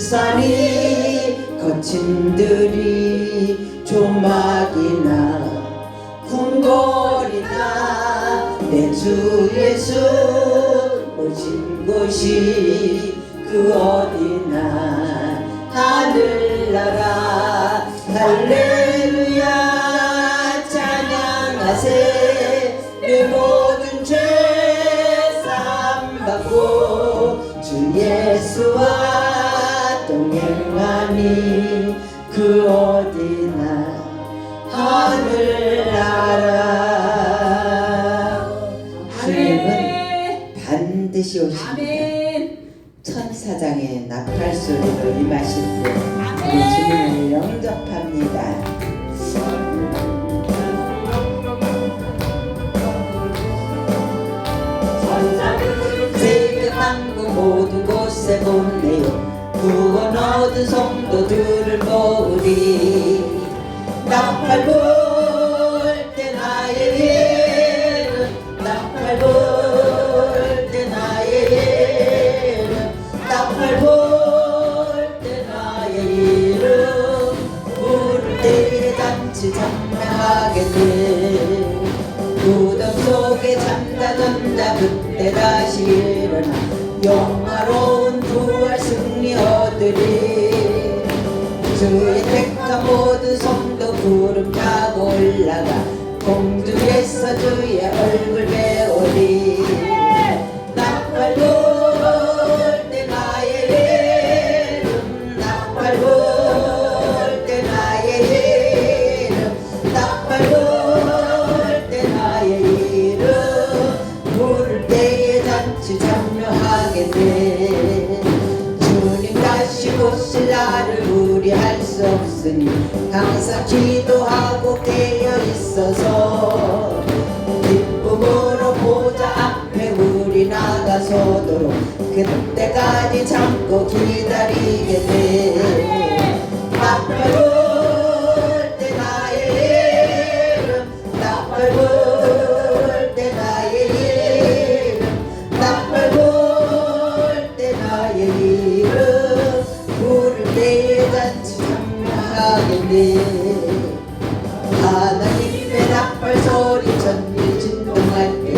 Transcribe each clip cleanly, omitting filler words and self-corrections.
산이 거친들이 조막이나 궁궐이나 내 주 예수 오신 곳이 그 어디나 하늘나라 할렐루야 찬양하세 내 모든 죄 사함받고 주 예수와 동행하니 그 어디나 하늘나라. 주님은 반드시 오십니다. 아멘. 천사장의 나팔소리로 임하실 때 우리 주님을 영접합니다. 세계 만국 모든 곳에 보내요 구원 얻은 성도들을 모으리. 나팔 불 때 나의 이름 나팔 불 때 나의 이름 나팔 불 때 나의 이름 부를 때에 잔치 참여하겠네. 무덤 속에 잠자던 자 그때 다시 일어나 영화로운 부활 승리 얻으리. 주의 택한 모든 성도 구름 타고 올라가 공중에서 주의 얼굴 배우리. 나팔 불 때 나의 이름 나팔 불 때 나의 이름 나팔 불 때 나의 이름 부를 때에 잔치 참여하겠네. 주님 다시 오실 날을 우리 알 수 없으니 항상 기도하고 깨어 있어서 기쁨으로 보좌 앞에 우리 나가서도록 그때까지 참고 기다리겠네. 나팔 불 때 나의 이름 나팔 불 때 나의 이름 나팔 불 때 나의 이름 부를 때에 잔치 참여하겠네. 하나님의 나팔 소리 전일 진동할 때에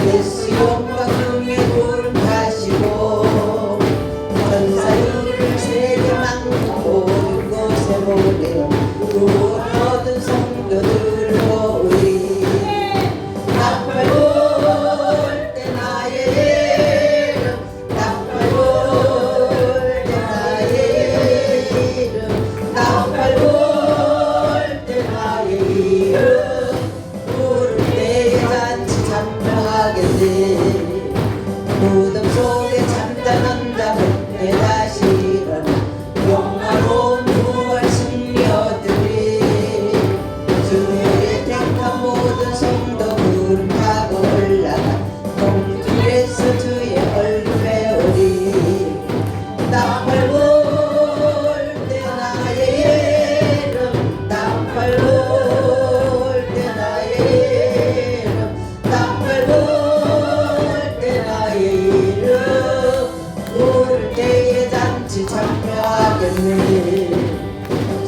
예수 영광 중에 구름 타시고 천사들을 세계 만국 모든 곳에 보내어 구원 얻은 성도들을 모으리. 나팔 불 때 나의 이름 나팔 불 때 나의 이름 나팔 불 때 나의 이름 부를 때에 잔치 참여하겠네. 무덤 속에 잠자는 자 그때 다시 일어나 영화로운 부활 승리 얻으리. 주의 택한 모든 성도 구름 타고 올라가 공중에서 주의 얼굴 배우리. 나팔 불 때 나의 이름 나팔 불 때 나의 이름 나팔 불 때 나의 이름 부를 때에 잔치 참여하겠네.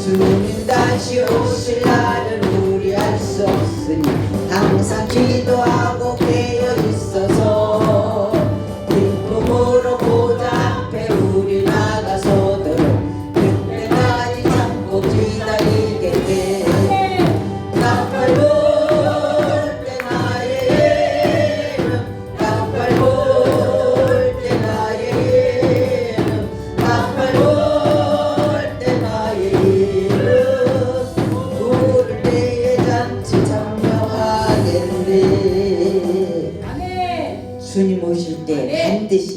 주님 다시 오실 날을 우리 알 수 없으니 항상 기도하고 깨어 있어서 기쁨으로 보좌 앞에 우리 나가서도록 그때까지 참고 기다리겠네. 나팔 불 때 나의 이름 나팔 불 때 나의 이름 나팔 불 때 나의 이름 부를 때에 잔치 참여하겠네. 아멘. 주님 오실 때 아멘. 반드시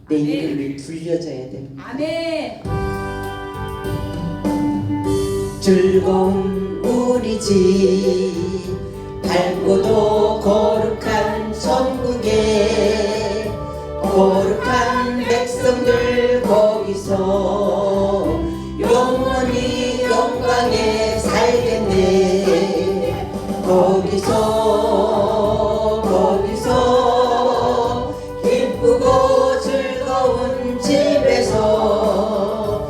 내 아멘. 이름이 불려져야 됩니다. 아멘. 즐거운 우리 집 밝고도 거룩한 천국에 거룩한 백성들 거기서 영원히 영광에 살겠네. 거기서 기쁘고 즐거운 집에서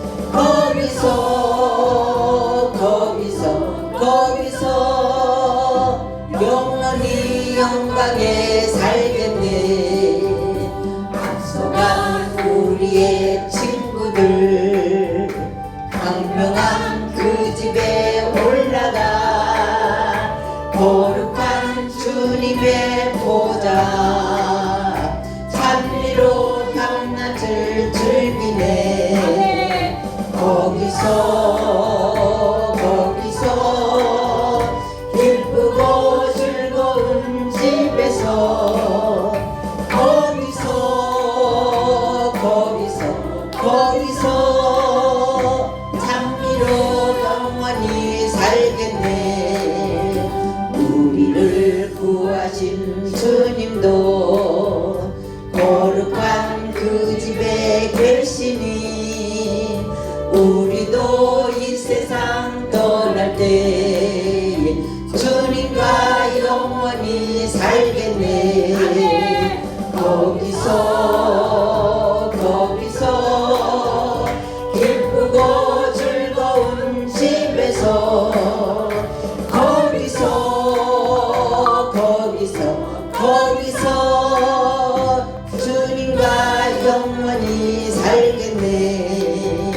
친구들 광명한 그 집에 올라가 거룩한 주님의 보좌 찬미로 밤낮을 즐기네 거기서 기쁘고 즐거운 집에서 거기서 찬미로 영원히 살겠네 우리를 구하신 주님도 거룩한 그 집에 계시니 우리도 이 세상 떠날 때 주님과 영원히 살겠네 거기서 기쁘고 즐거운 집에서 거기서 주님과 영원히 살겠네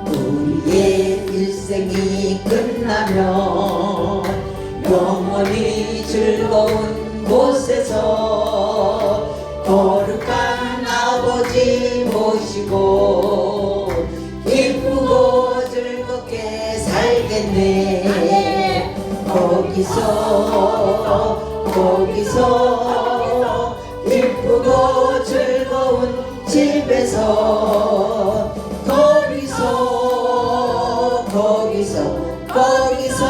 우리의 일생이 끝나면 영원히 즐거운 곳에서 거룩한 아버지 모시고 기쁘고 즐겁게 살겠네 거기서 기쁘고 즐거운 집에서 거기서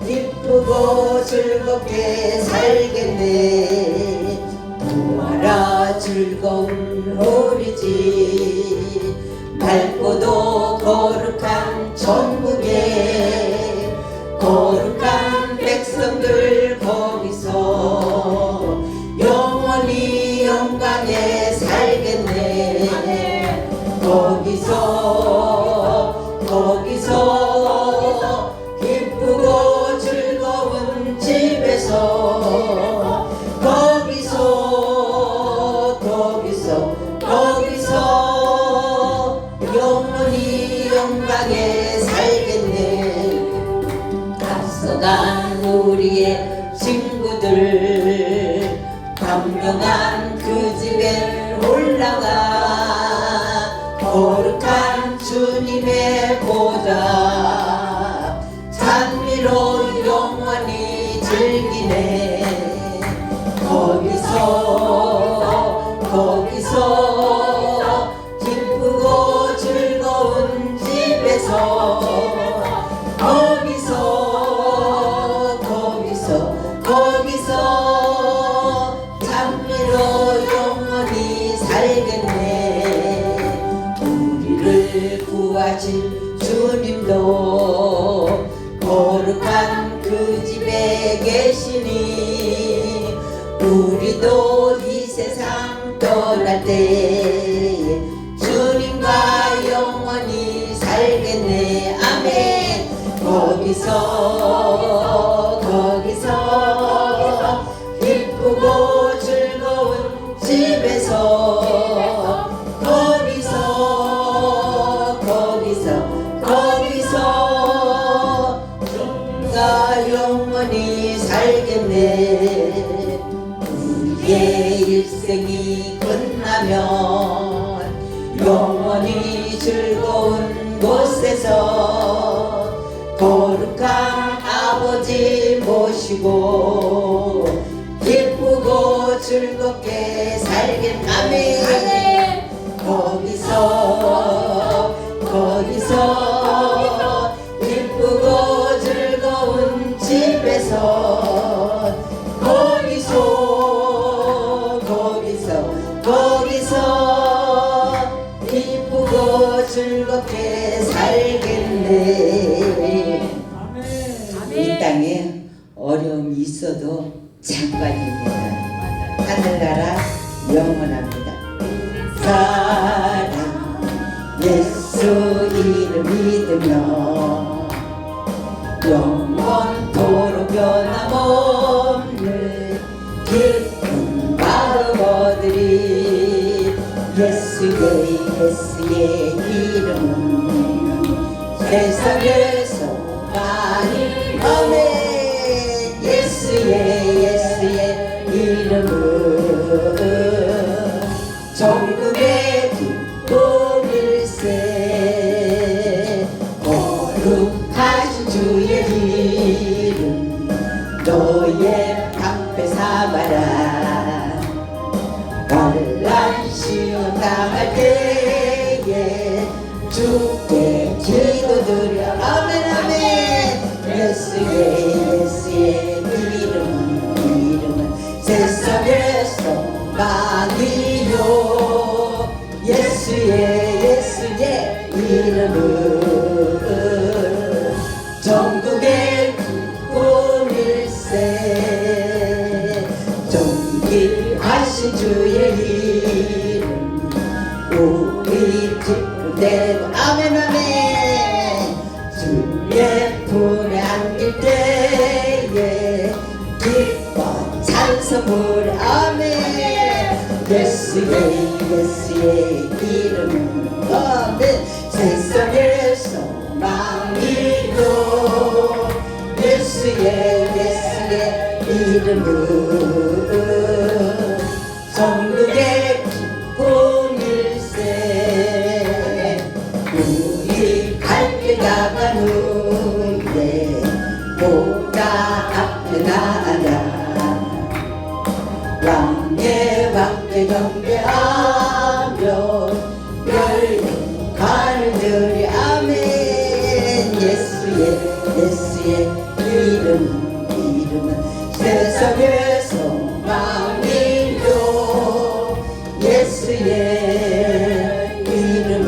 기쁘고 즐겁게 살겠네 부활아 즐거운 우리 집 밝고도 거룩한 천국에 거룩한 백성들 거기서 영원히 영광에 살겠네 거기서 기쁘고 즐거운 집에서 거기서 영원히 영광에 살겠네 앞서간 우리의 친구들 광명한 그 집에 올라가 거룩한 주님의 보좌 찬미로 영원히 즐기네 거기서 기쁘고 즐거운 집에서 거기서 찬미로 영원히 살겠네 우리를 구하신 주님도 거룩한 그 집에 계시니 우리도 이 세상 떠날 때 주님과 영원히 살겠네 아멘 거기서 기쁘고 즐거운 집에서 거기서 주님과 영원히 살겠네 우리의 일생이 끝나면 영원히 즐거운 곳에서 거룩한 아버지 모시고 기쁘고 즐겁게 살겠네 아멘 거기서 기쁘고 즐거운 집에서 거기서 기쁘고 즐겁게 살겠네 이 땅에 어려움이 있어도 잠깐입니다 하늘나라 영원합니다 사랑 예수 이름 믿으며 영원토록 변함없는 기쁜 마음 얻으리 예수의 예수의 이름은 세상에서 많이 아멘. 예수의 이름은 전국의 기쁨일세. 거룩하신 주의 이름 너의 방패 삼아라. 환난 시험 당할 때에 주께 기도드려 아멘 아멘. 예수의 이름은 세상에서 많이요. 예수의 이름은 전국의 기쁨일세. 존귀하신 주의 이름 우리 기쁨되고 아멘 아멘. 주의 품에 안길 때에 기뻐 찬송을 아멘. 예수의 이름은 아멘. 세상에서 많이요. 예수의 이름은 전국의 기쁨일세. 우리 갈 길 나가는데 보다 앞에 나아가. 왕께 경배하며 열린 하늘들이 아멘. 예수의 이름은 세상에서 많이요. 예수의 이름은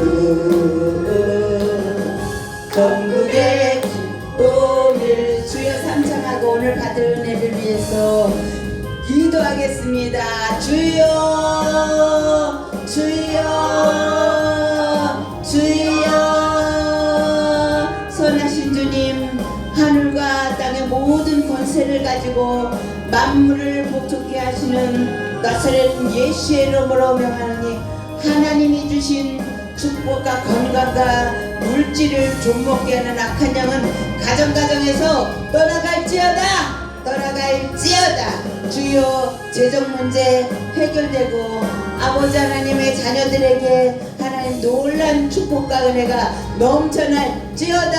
전국의 기쁨일. 주여 삼창하고 오늘 받을 은혜를 위해서 기도하겠습니다. 주여 선하신 주님, 하늘과 땅의 모든 권세를 가지고 만물을 복종케 하시는 나사렛 예수의 이름으로 명하노니 하나님이 주신 축복과 건강과 물질을 좀먹게 하는 악한 영은 가정에서 떠나갈지어다. 주여 재정 문제 해결되고 아버지 하나님의 자녀들에게 하나님 놀란 축복과 은혜가 넘쳐날지어다.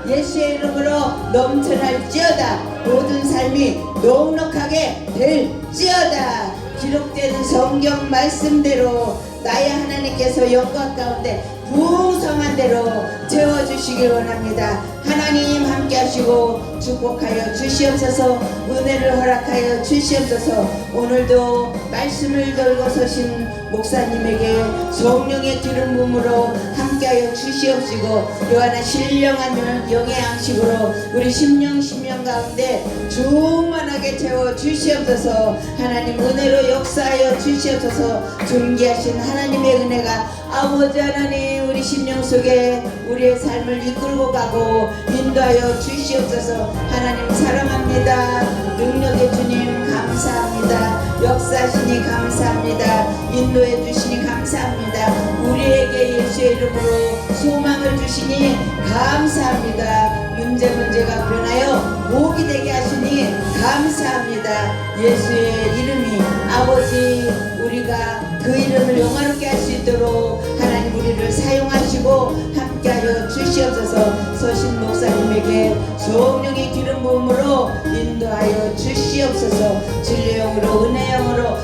예수의 이름으로 넘쳐날지어다. 모든 삶이 넉넉하게 될지어다. 기록된 성경 말씀대로 나의 하나님께서 영광 가운데 풍성한 대로 채워주시길 원합니다. 하나님 함께 하시고 축복하여 주시옵소서. 은혜를 허락하여 주시옵소서. 오늘도 말씀을 들고 서신 목사님에게 성령의 기름 부음으로 함께하여 주시옵시고 요한아 신령한 영의 양식으로 우리 심령 가운데 충만하게 채워 주시옵소서. 하나님 은혜로 역사하여 주시옵소서. 존귀하신 하나님의 은혜가 아버지 하나님 우리 심령 속에 우리의 삶을 이끌고 가고 인도하여 주시옵소서. 하나님 사랑합니다. 능력의 주님 감사합니다. 역사하시니 감사합니다. 인도해 주시니 감사합니다. 우리에게 예수의 이름으로 소망을 주시니 감사합니다. 문제가 변하여 복이 되게 하시니 감사합니다. 예수의 이름이 아버지 우리가 그 이름을 영화롭게 할 수 있도록 하나님 우리를 사용하시고 함께하여 주시옵소서. 서신 목사님에게 성령의 기름 부음으로 인도하여 주시옵소서. 진리의 영으로 은혜의 영으로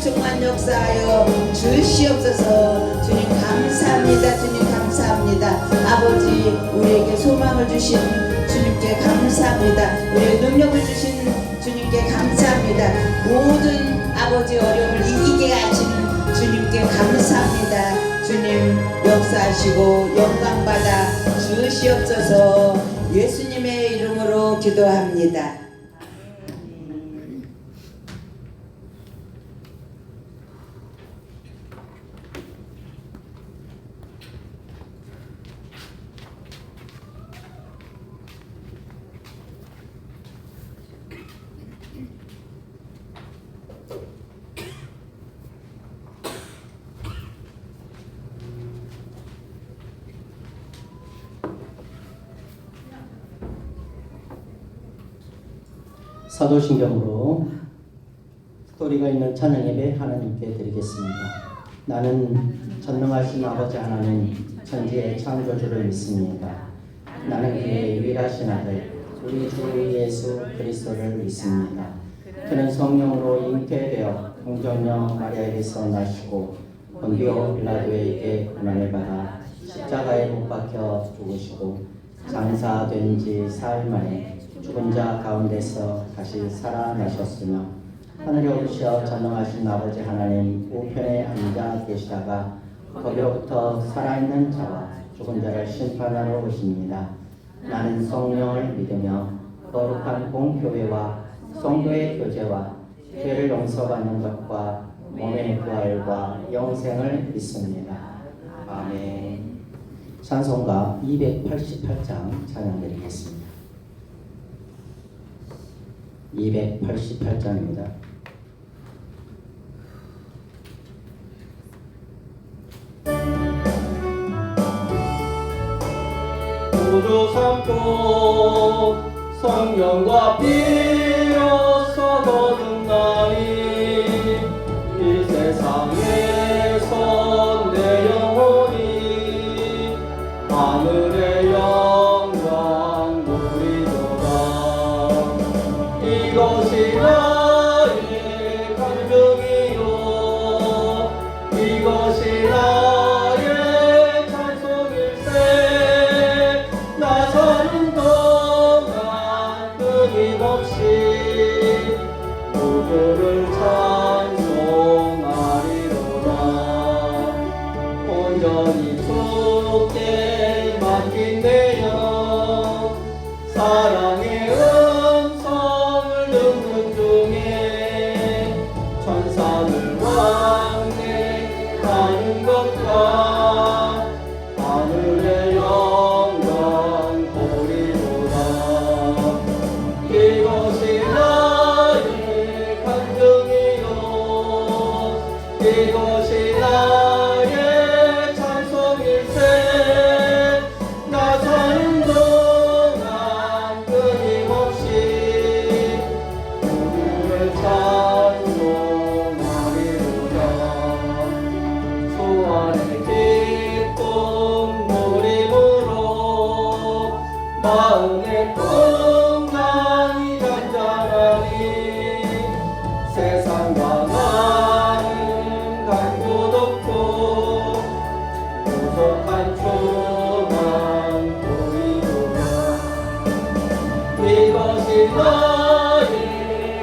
충만 역사하여 주시옵소서. 주님 감사합니다. 주님 감사합니다. 아버지 우리에게 소망을 주신 주님께 감사합니다. 우리의 능력을 주신 주님께 감사합니다. 모든 아버지 어려움을 이기게 하시는 주님께 감사합니다. 주님 역사하시고 영광받아 주시옵소서. 예수님의 이름으로 기도합니다. 사도신경으로 스토리가 있는 찬양 예배 하나님께 드리겠습니다. 나는 전능하신 아버지 하나님 천지의 창조주를 믿습니다. 나는 그의 유일하신 아들 우리 주 예수 그리스도를 믿습니다. 그는 성령으로 잉태되어 동정녀 마리아에게서 나시고 본디오 빌라도에게 고난을 받아 십자가에 못 박혀 죽으시고 장사된 지 사흘 만에 죽은 자 가운데서 다시 살아나셨으며 하늘에 오르시어 전능하신 아버지 하나님 우편에 앉아 계시다가 거기로부터 살아있는 자와 죽은 자를 심판하러 오십니다. 나는 성령을 믿으며 거룩한 공교회와 성도의 교제와 죄를 용서받는 것과 몸의 부활과 영생을 믿습니다. 아멘. 찬송가 288장 찬양드리겠습니다. 288장입니다. 구주 삼고 성령과 비로소 거듭나니 이 세상에서 내 영혼이 하늘의 영광 누리도다. 이것이 나의 감정이요 이것이 나의 찬송일세. 나 사는 동안 끊임없이 구주를 찬송하리로다. 온전히 주께 맡긴 내 영 사랑의 음성을 듣는 중에 천사들 왕래하는 것과 하늘의 영광 보리로다. 이것이 나의 간증이요 이것이 나의 찬송일세. 나 사는 동안 끊임없이 주를 찬송하리로다. 주 안에 기쁨 누림으로 마음의 평강이 잔잔하니 세상과 나는 간도 없고 무속한 주만 보이도다. 이것이 나의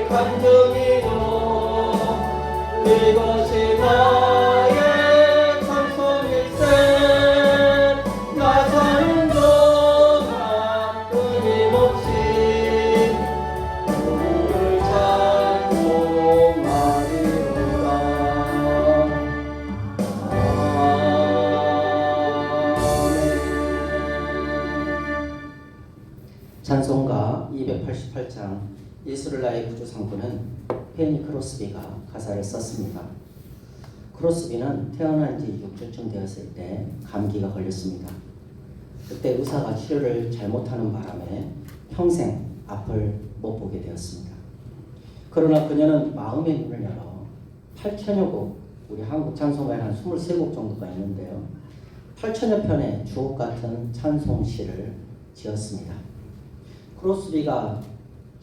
간증이요 이것이 나의 찬송일세. 나 사는 동안 끊임없이 주를 찬송하리로다. 찬송가 288장 예수를 나의 구주 상부는 페니 크로스비가 가사를 썼습니다. 크로스비는 태어난 지 6주쯤 되었을 때 감기가 걸렸습니다. 그때 의사가 치료를 잘못하는 바람에 평생 앞을 못 보게 되었습니다. 그러나 그녀는 마음의 눈을 열어 8천여 곡, 우리 한국 찬송가에 한 23곡 정도가 있는데요. 8천여 편의 주옥 같은 찬송시를 지었습니다. 크로스비가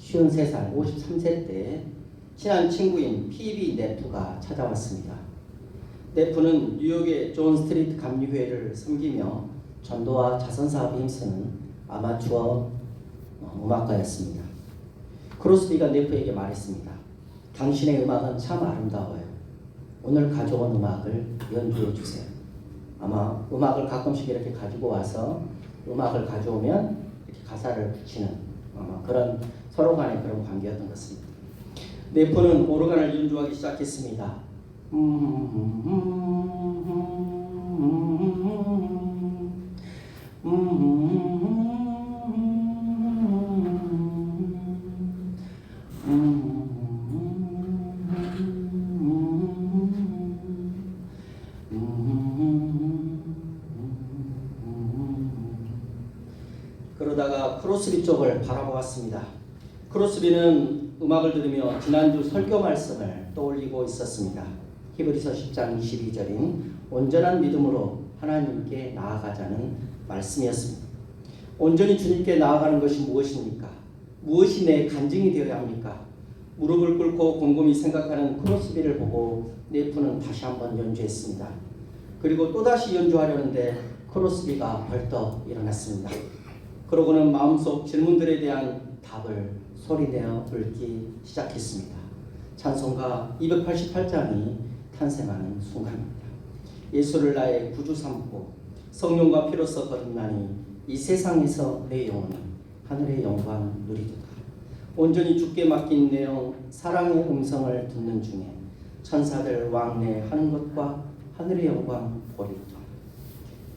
53살, 53세 때 친한 친구인 피비 네프가 찾아왔습니다. 네프는 뉴욕의 존 스트리트 감리교회를 섬기며 전도와 자선사업에 힘쓰는 아마추어 음악가였습니다. 크로스비가 네프에게 말했습니다. 당신의 음악은 참 아름다워요. 오늘 가져온 음악을 연주해 주세요. 아마 음악을 가끔씩 이렇게 가지고 와서 음악을 가져오면 이렇게 가사를 붙이는 그런 서로 간의 그런 관계였던 것 같습니다. 네포는 오르간을 연주하기 시작했습니다. 그러다가 크로스비 쪽을 바라보았습니다. 크로스비는 음악을 들으며 지난주 설교 말씀을 떠올리고 있었습니다. 히브리서 10장 22절인 온전한 믿음으로 하나님께 나아가자는 말씀이었습니다. 온전히 주님께 나아가는 것이 무엇입니까? 무엇이 내 간증이 되어야 합니까? 무릎을 꿇고 곰곰이 생각하는 크로스비를 보고 네프는 다시 한번 연주했습니다. 그리고 또다시 연주하려는데 크로스비가 벌떡 일어났습니다. 그러고는 마음속 질문들에 대한 답을 소리내어 읊기 시작했습니다. 찬송가 288장이 탄생하는 순간입니다. 예수를 나의 구주 삼고 성령과 피로써 거듭나니 이 세상에서 내 영혼은 하늘의 영광 누리도다. 온전히 주께 맡긴 내 영 사랑의 음성을 듣는 중에 천사들 왕래하는 것과 하늘의 영광 보리도다.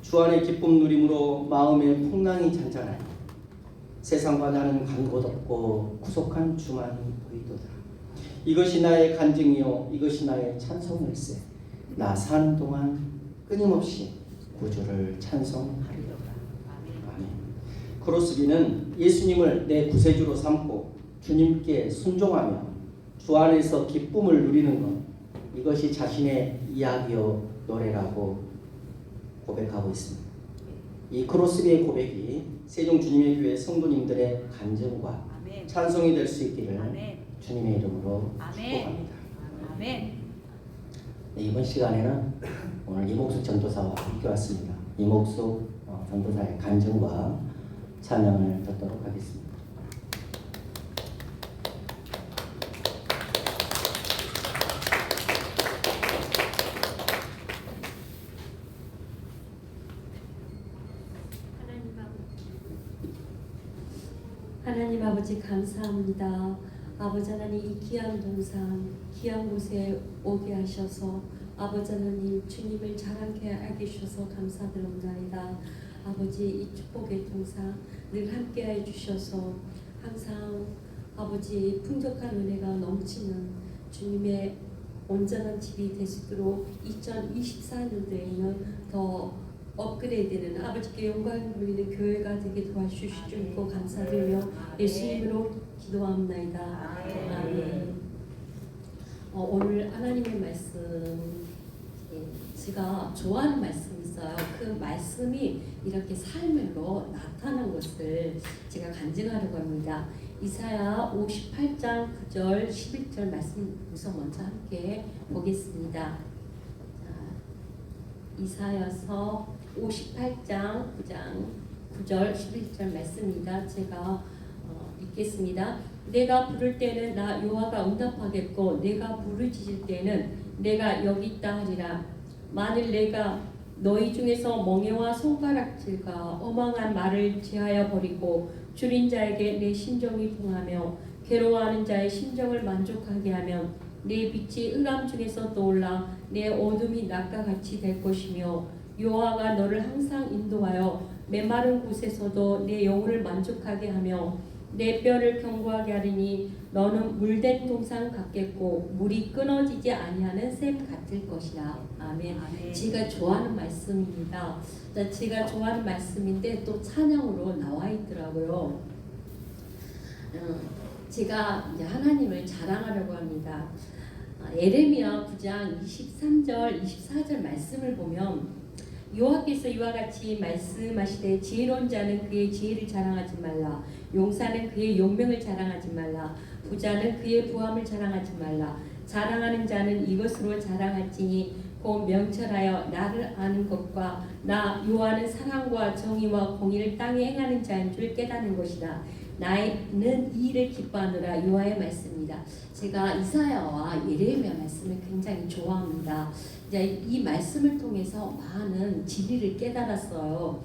주 안의 기쁨 누림으로 마음의 풍랑이 잔잔하니 세상과 나는 간 곳 없고 구속한 주만 보이도다. 이것이 나의 간증이요 이것이 나의 찬송일세. 나 사는 동안 끊임없이 구주를 찬송하리로다. 아멘. 크로스비는 예수님을 내 구세주로 삼고 주님께 순종하며 주 안에서 기쁨을 누리는 것, 이것이 자신의 이야기요 노래라고 고백하고 있습니다. 이 크로스비의 고백이 세종 주님의 교회 성도님들의 간증과 아멘. 찬송이 될 수 있기를 아멘. 주님의 이름으로 아멘. 축복합니다. 아멘. 네, 이번 시간에는 오늘 이목숙 전도사와 함께 왔습니다. 이목숙 전도사의 간증과 찬양을 듣도록 하겠습니다. 하나님 아버지 감사합니다. 아버지 하나님 이 귀한 동산 귀한 곳에 오게 하셔서 아버지 하나님 주님을 자랑케 하게 주셔서 감사드립니다. 아버지 이 축복의 동산 늘 함께해 주셔서 항상 아버지 풍족한 은혜가 넘치는 주님의 온전한 집이 되시도록 2024년도에는 더 업그레이드되는 아버지께 영광을 돌리는 교회가 되게 도와주실 줄 믿고 감사드리며 예수님으로 기도합나이다. 아멘. 오늘 하나님의 말씀 제가 좋아하는 말씀이 있어요. 그 말씀이 이렇게 삶으로 나타난 것을 제가 간증하려고 합니다. 이사야 58장 9절 11절 말씀 우선 먼저 함께 보겠습니다. 이사야서 58장 9절 11절 말씀입니다. 제가 읽겠습니다. 내가 부를 때는 나 여호와가 응답하겠고 내가 부르짖을 때는 내가 여기 있다 하리라. 만일 내가 너희 중에서 멍에와 손가락질과 어망한 말을 제하여 버리고 줄인 자에게 내 심정이 통하며 괴로워하는 자의 심정을 만족하게 하면 내 빛이 흑암 중에서 떠올라 내 어둠이 낮과 같이 될 것이며 여호와가 너를 항상 인도하여 메마른 곳에서도 내 영혼을 만족하게 하며 내 뼈를 견고하게 하리니 너는 물된 동산 같겠고 물이 끊어지지 아니하는 샘 같을 것이라. 아멘. 제가 좋아하는 말씀입니다. 제가 좋아하는 말씀인데 또 찬양으로 나와 있더라고요. 제가 이제 하나님을 자랑하려고 합니다. 에레미야 9장 23절 24절 말씀을 보면 여호와께서 이와 같이 말씀하시되 지혜로운 자는 그의 지혜를 자랑하지 말라. 용사는 그의 용명을 자랑하지 말라. 부자는 그의 부함을 자랑하지 말라. 자랑하는 자는 이것으로 자랑할지니 곧 명철하여 나를 아는 것과 나 여호와는 사랑과 정의와 공의를 땅에 행하는 자인 줄 깨닫는 것이다. 나는 이 일을 기뻐하노라. 여호와의 말씀입니다. 제가 이사야와 예레미야 말씀을 굉장히 좋아합니다. 이제 이 말씀을 통해서 많은 진리를 깨달았어요.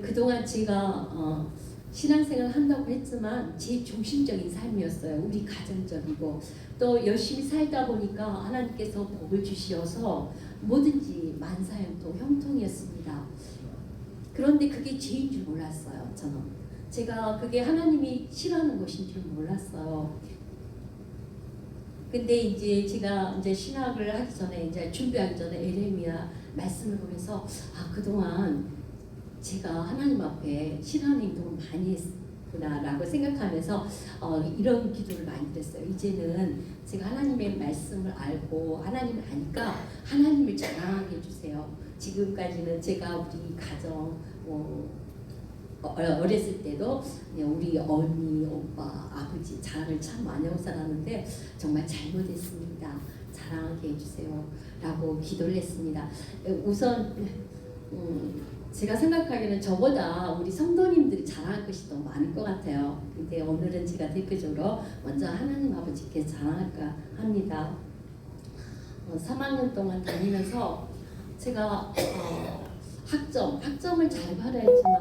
그동안 제가 신앙생활을 한다고 했지만 제 중심적인 삶이었어요. 우리 가정적이고 또 열심히 살다 보니까 하나님께서 복을 주시어서 뭐든지 만사형통 형통이었습니다. 그런데 그게 죄인 줄 몰랐어요. 저는 제가 그게 하나님이 싫어하는 것인 줄 몰랐어요. 근데 이제 제가 이제 신학을 하기 전에 이제 준비하기 전에 에레미야 말씀을 보면서 그동안 제가 하나님 앞에 신앙 행동을 많이 구나라고 생각하면서 이런 기도를 많이 드렸어요. 이제는 제가 하나님의 말씀을 알고 하나님을 아니까 하나님을 자랑하게 해주세요. 지금까지는 제가 우리 가정 어렸을 때도 그냥 우리 언니, 오빠, 아버지 자랑을 참 많이 하고 살았는데 정말 잘못했습니다. 자랑하게 해주세요. 라고 기도를 했습니다. 우선 제가 생각하기에는 저보다 우리 성도님들이 자랑할 것이 더 많을 것 같아요. 근데 오늘은 제가 대표적으로 먼저 하나님 아버지께 자랑할까 합니다. 3학년 동안 다니면서 제가 학점을 잘 받아야지만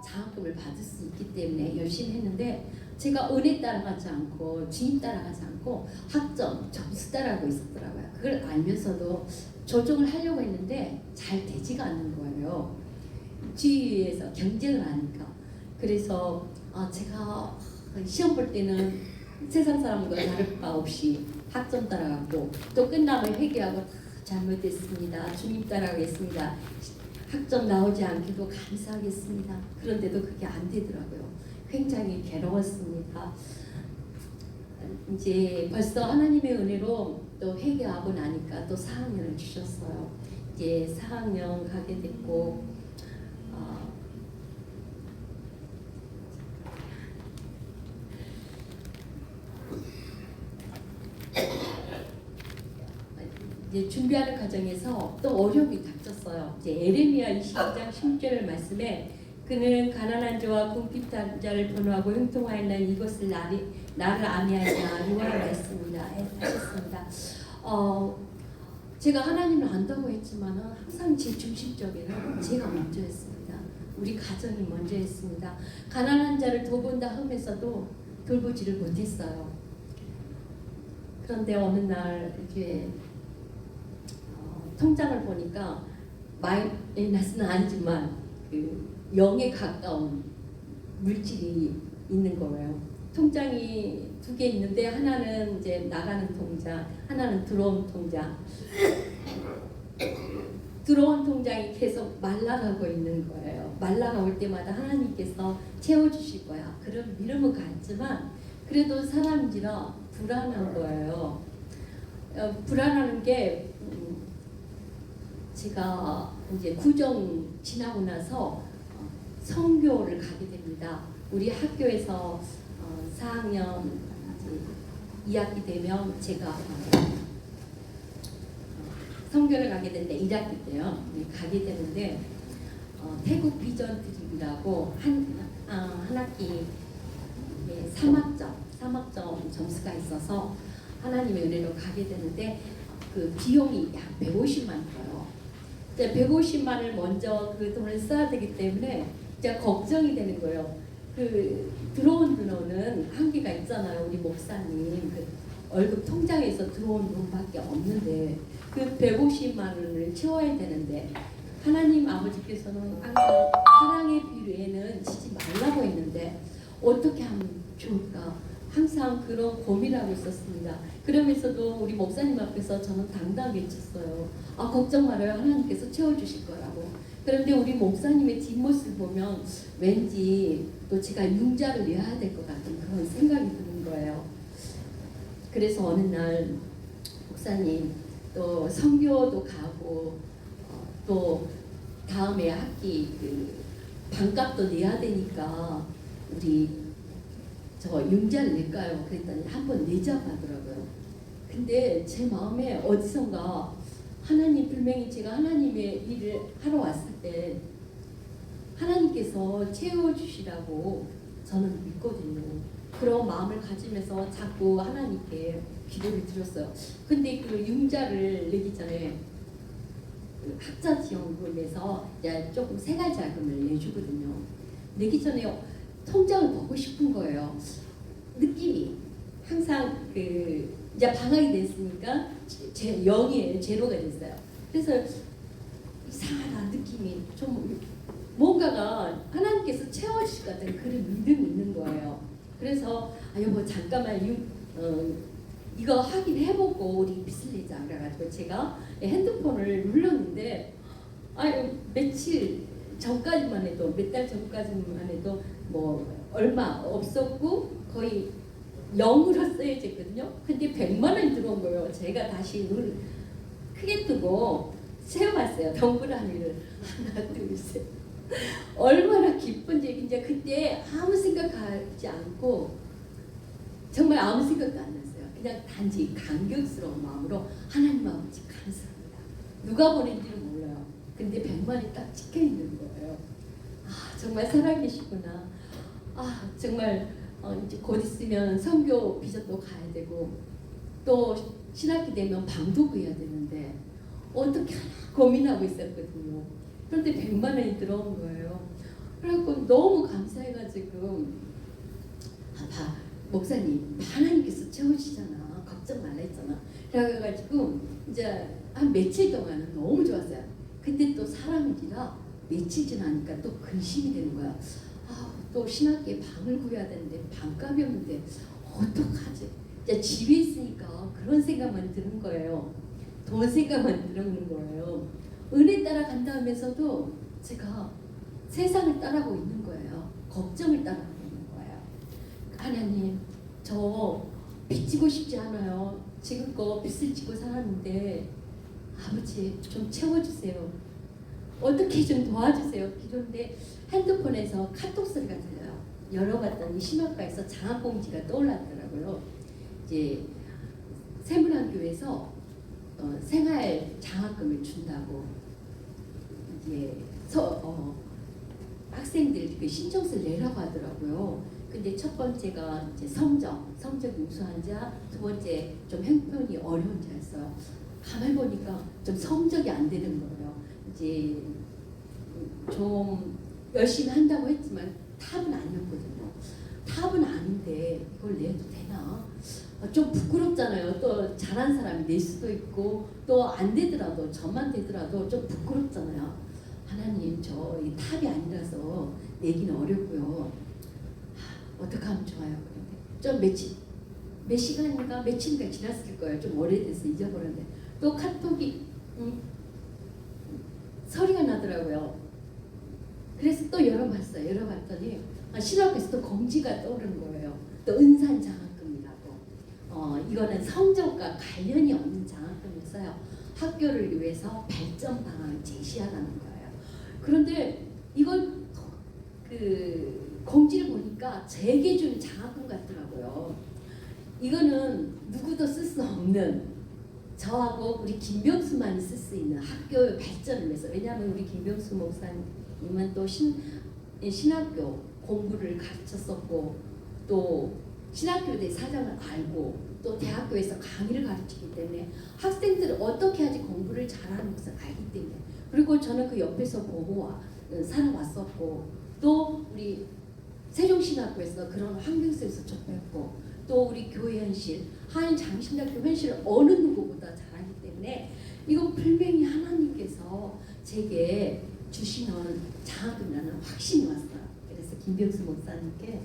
장학금을 받을 수 있기 때문에 열심히 했는데 제가 은혜 따라가지 않고 주님 따라가지 않고 학점, 점수 따라가고 있었더라고요. 그걸 알면서도 조정을 하려고 했는데 잘 되지가 않는 거예요. 주위에서 경쟁을 하니까. 그래서 제가 시험 볼 때는 세상 사람과 다를 바 없이 학점 따라가고 또 끝나면 회개하고 다 잘못했습니다. 주님 따라가겠습니다. 학점 나오지 않기도 감사하겠습니다. 그런데도 그게 안 되더라고요. 굉장히 괴로웠습니다. 이제 벌써 하나님의 은혜로 또 회개하고 나니까 또 4학년을 주셨어요. 이제 4학년 가게 됐고 이제 준비하는 과정에서 또 어려움이 닥쳤어요. 이제 에레미야 22장 10절 말씀에 그는 가난한 자와 궁핍한 자를 변호하고 형통하였나니 이것을 나를 아니하냐 여호와의 말씀이라 하셨습니다. 제가 하나님을 안다고 했지만 항상 제 중심적에는 제가 먼저였습니다. 우리 가정이 먼저였습니다. 가난한 자를 돌본다 하면서도 돌보지를 못했어요. 그런데 어느 날 이렇게 통장을 보니까 마이너스는 아니지만 그 0에 가까운 물질이 있는 거예요. 통장이 2개 있는데 하나는 이제 나가는 통장, 하나는 들어온 통장. 들어온 통장이 계속 말라가고 있는 거예요. 말라가올 때마다 하나님께서 채워주실 거야. 그런 믿음은 갖지만 그래도 사람인지라 불안한 거예요. 불안하는 게 제가 이제 구정 지나고 나서 선교를 가게 됩니다. 우리 학교에서 4학년 2학기 되면 제가 선교를 가게 되는데 1학기 때요. 가게 되는데 태국 비전 트립이라고 한 학기 3학점 점수가 있어서 하나님의 은혜로 가게 되는데 그 비용이 약 150만 들어요. 150만을 먼저 그 돈을 써야 되기 때문에 진짜 걱정이 되는 거예요. 그 들어온 돈은 한계가 있잖아요. 우리 목사님 그 월급 통장에서 들어온 돈밖에 없는데 그 150만 원을 채워야 되는데 하나님 아버지께서는 항상 사랑의 비례에는 지지 말라고 했는데 어떻게 하면 좋을까? 항상 그런 고민하고 있었습니다. 그러면서도 우리 목사님 앞에서 저는 당당하게 외쳤어요. 걱정 말아요. 하나님께서 채워주실 거라고. 그런데 우리 목사님의 뒷모습을 보면 왠지 또 제가 융자를 내야 될 것 같은 그런 생각이 드는 거예요. 그래서 어느 날 목사님 또 선교도 가고 또 다음에 학기 그 반값도 내야 되니까 우리 저 융자를 낼까요? 그랬더니 한번 내자고 하더라고요. 근데 제 마음에 어디선가 하나님 분명히 제가 하나님의 일을 하러 왔을 때 하나님께서 채워주시라고 저는 믿거든요. 그런 마음을 가지면서 자꾸 하나님께 기도를 드렸어요. 근데 그 융자를 내기 전에 그 학자 지원금에서 조금 생활 자금을 내주거든요. 내기 전에 통장을 보고 싶은 거예요. 느낌이 항상 그 이제 방학이 됐으니까 제 0이에요. 제로가 됐어요. 그래서 이상하다 느낌이 좀 뭔가가 하나님께서 채워주실 것 같은 그런 믿음이 있는 거예요. 그래서 여보 잠깐만 이거 확인해보고 우리 빚을 내자 그래가지고 제가 핸드폰을 눌렀는데 며칠 전까지만 해도 몇 달 전까지만 해도 뭐 얼마 없었고 거의 0으로 써야겠거든요. 근데 100만 원이 들어온 거예요. 제가 다시 눈을 크게 뜨고 세어봤어요. 동그라미를 하나 둘 셋. 얼마나 기쁜지 이제 그때 아무 생각하지 않고 정말 아무 생각도 안 났어요. 그냥 단지 감격스러운 마음으로 하나님 아버지 감사합니다. 누가 보낸지는 몰라요. 근데 100만 원이 딱 찍혀 있는 거예요. 아 정말 살아계시구나. 아 정말 이제 곧 있으면 선교 비전도 가야 되고 또 신학기 되면 방도 구해야 되는데 어떻게 하나 고민하고 있었거든요. 그런데 100만 원이 들어온 거예요. 그래갖고 너무 감사해가지고 봐 목사님 하나님께서 채우시잖아. 걱정 말라 했잖아. 그래가지고 이제 한 며칠 동안은 너무 좋았어요. 근데 또 사람이라 며칠 지나니까 또 근심이 되는 거야. 아, 또 신학기에 방을 구해야 되는데 방값이 없는데 어떡하지? 이제 집에 있으니까 그런 생각만 드는 거예요. 돈 생각만 드는 거예요. 은혜 따라간다 하면서도 제가 세상을 따라가고 있는 거예요. 걱정을 따라가고 있는 거예요. 하나님, 저 빚지고 싶지 않아요. 지금껏 빚을 지고 살았는데 아버지 좀 채워주세요. 어떻게 좀 도와주세요. 기도인데 핸드폰에서 카톡 소리가 들려요. 열어봤더니 신학과에서 장학공지가 떠올랐더라고요. 이제 세문안교에서 생활 장학금을 준다고 이제 학생들 그 신청서를 내라고 하더라고요. 근데 첫 번째가 이제 성적이 우수한 자, 두 번째 좀 형편이 어려운 자였어요. 가만히 보니까 좀 성적이 안 되는 거예요. 이제 좀 열심히 한다고 했지만 탑은 아니었거든요. 탑은 아닌데 이걸 내도 되나? 좀 부끄럽잖아요. 또 잘한 사람이 낼 수도 있고 또 안 되더라도 저만 되더라도 좀 부끄럽잖아요. 하나님 저 이 탑이 아니라서 내기는 어렵고요. 어떻게 하면 좋아요? 그런데 좀 몇 시간인가 며칠인가 지났을 거예요. 좀 오래돼서 잊어버렸는데 또 카톡이 소리가 나더라고요. 그래서 또 열어봤어요. 열어봤더니 신학교에서 또 공지가 떠오르는 거예요. 또 은산 장학금이라고. 이거는 성적과 관련이 없는 장학금이었어요. 학교를 위해서 발전 방안을 제시하라는 거예요. 그런데 이걸 그 공지를 보니까 제게 준 장학금 같더라고요. 이거는 누구도 쓸 수 없는 저하고 우리 김병수만이 쓸 수 있는 학교의 발전을 위해서. 왜냐하면 우리 김병수 목사님은 또 신학교 공부를 가르쳤었고 또 신학교에 대해 사정을 알고 또 대학교에서 강의를 가르치기 때문에 학생들을 어떻게 하지 공부를 잘하는 것을 알기 때문에. 그리고 저는 그 옆에서 보고 살아왔었고 또 우리 세종신학교에서 그런 환경 속에서 접했고 또 우리 교회 현실 한인장신학교 현실을 어느 누구보다 잘 알기 때문에 이건 분명히 하나님께서 제게 주시는 장학금이라는 확신이 왔어요. 그래서 김병수 목사님께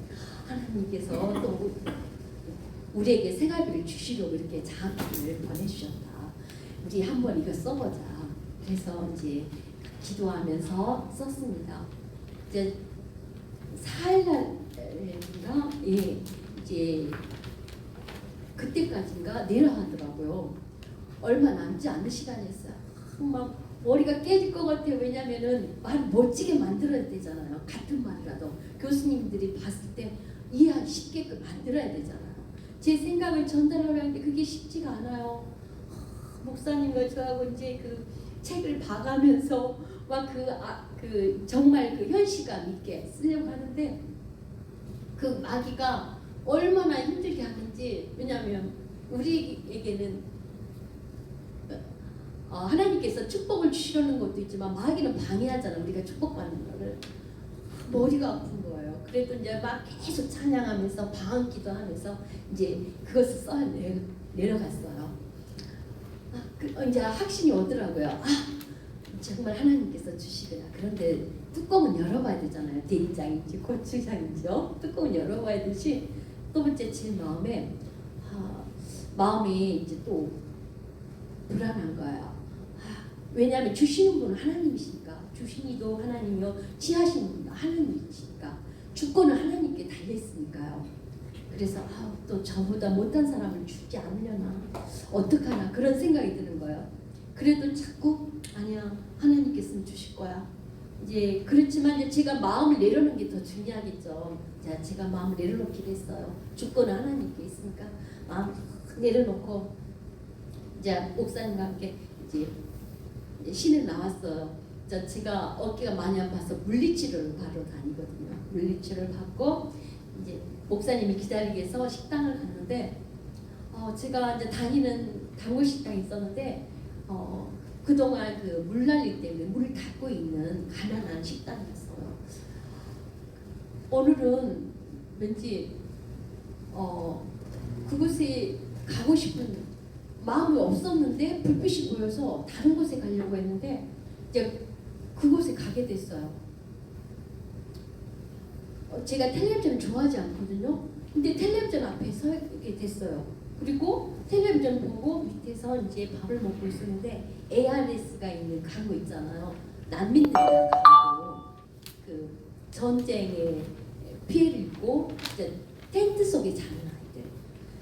하나님께서 또 우리에게 생활비를 주시려고 이렇게 장학금을 보내주셨다. 우리 한번 이거 써보자. 그래서 이제 기도하면서 썼습니다. 이제 4일날인가 이제 그때까지인가 내려 하더라고요. 얼마 남지 않은 시간이었어요. 막 머리가 깨질 것 같아요. 왜냐면은 말 멋지게 만들어야 되잖아요. 같은 말이라도 교수님들이 봤을 때 이해하기 쉽게끔 만들어야 되잖아요. 제 생각을 전달하려는데 그게 쉽지가 않아요. 목사님과 저하고 이제 그 책을 봐가면서 막 그 정말 그 현실감 있게 쓰려고 하는데 그 마귀가 얼마나 힘들게 하는지. 왜냐하면 우리에게는 하나님께서 축복을 주시려는 것도 있지만 마귀는 방해하잖아. 우리가 축복받는 거를. 머리가 아픈 거예요. 그래도 이제 막 계속 찬양하면서 방언 기도하면서 이제 그것을 써 내려갔어요. 이제 확신이 오더라고요. 정말 하나님께서 주시구나. 그런데 뚜껑은 열어봐야 되잖아요. 된장인지 고추장인지 뚜껑은 열어봐야 되지. 또 번째 제 마음이 이제 또 불안한 거예요. 왜냐하면 주시는 분은 하나님이시니까, 주시니도 하나님이요 취하시는 분도 하나님이시니까, 주권은 하나님께 달려있으니까요. 그래서 또 저보다 못한 사람을 주지 않으려나, 어떡하나 그런 생각이 드는 거예요. 그래도 자꾸 아니야, 하나님께서는 주실 거야. 이제 그렇지만 이제 제가 마음을 내려놓는 게 더 중요하겠죠. 자, 제가 마음을 내려놓기로 했어요. 주권은 하나님께 있으니까 마음 내려놓고 이제 목사님과 함께 이제 시내 나왔어요. 제가 어깨가 많이 아파서 물리치료를 받으러 다니거든요. 물리치료를 받고 이제 목사님이 기다리게 해서 식당을 갔는데 제가 이제 다니는 단골 식당이 있었는데 그동안 그 물난리 때문에 물을 닫고 있는 가난한 식당이었어요. 오늘은 왠지 그곳에 가고 싶은 마음이 없었는데 불빛이 보여서 다른 곳에 가려고 했는데 이제 그곳에 가게 됐어요. 제가 텔레비전을 좋아하지 않거든요. 근데 텔레비전 앞에 서 있게 됐어요. 그리고 텔레비전 보고 밑에서 이제 밥을 먹고 있었는데 ARS가 있는 강구 있잖아요. 난민들이라는 강구, 그 전쟁에 피해를 입고 이제 텐트 속에 자는 아이들,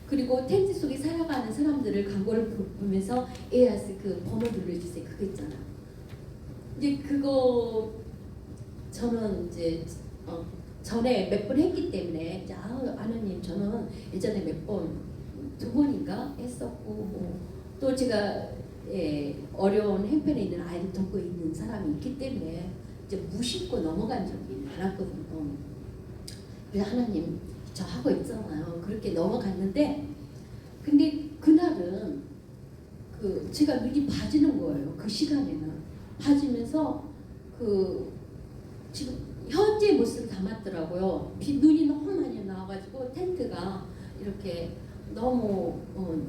그리고 텐트 속에 살아가는 사람들을 광고를 보면서 ARS 그 번호 눌러주세요 그거 있잖아. 이제 그거 저는 이제 전에 몇 번 했기 때문에 이제 하나님 저는 예전에 몇 번, 2번인가 했었고 또 제가 어려운 형편에 있는 아이를 돕고 있는 사람이 있기 때문에 이제 무심코 넘어간 적이 많았거든요. 그래서 하나님 저 하고 있잖아요. 그렇게 넘어갔는데 근데 그날은 그 제가 눈이 봐지는 거예요. 그 시간에는 봐지면서 그 지금 현재 모습을 담았더라고요. 눈이 너무 많이 나와가지고 텐트가 이렇게 너무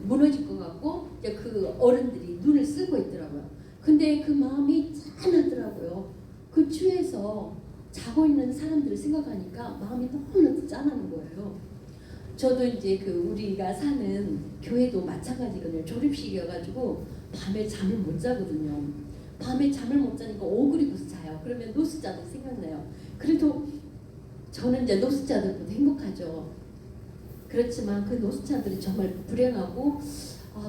무너질 것 같고 이제 그 어른들이 눈을 쓰고 있더라고요. 근데 그 마음이 짠하더라고요. 그 주에서 자고 있는 사람들을 생각하니까 마음이 너무나도 짠하는 거예요. 저도 이제 그 우리가 사는 교회도 마찬가지거든요. 졸업식이어가지고 밤에 잠을 못 자거든요. 밤에 잠을 못 자니까 오그리고서 자요. 그러면 노숙자들 생각나요. 그래도 저는 이제 노숙자들보다 행복하죠. 그렇지만 그 노숙자들이 정말 불행하고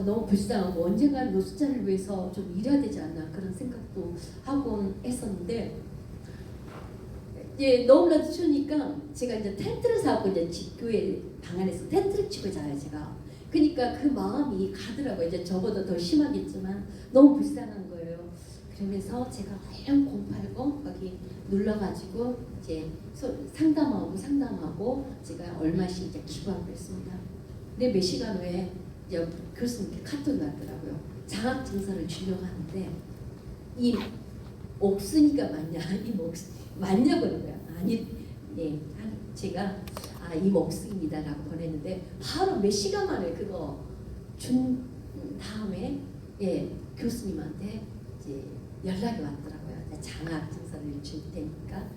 너무 불쌍하고 언젠가는 노숙자를 위해서 좀 일해야 되지 않나 그런 생각도 하곤 했었는데 이제 너무나도 추우니까 제가 이제 텐트를 사고 이제 교회 방 안에서 텐트를 치고 자요 제가. 그러니까 그 마음이 가더라고요. 이제 저보다 더 심하겠지만 너무 불쌍한 거예요. 그러면서 제가 얼른 080 거기 눌러가지고 이제 상담하고 제가 얼마씩 이제 기부하고 했습니다. 근데 몇 시간 후에 이제 교수님께 카톡이 왔더라고요. 장학 증서를 주려고 하는데 이 옥순이가 맞냐? 이 맞냐고 그런 거야. 아니, 네, 제가 이 옥순입니다라고 보냈는데 바로 몇 시간 만에 그거 준 다음에 교수님한테 이제 연락이 왔더라고요. 장학 증서를 줄 테니까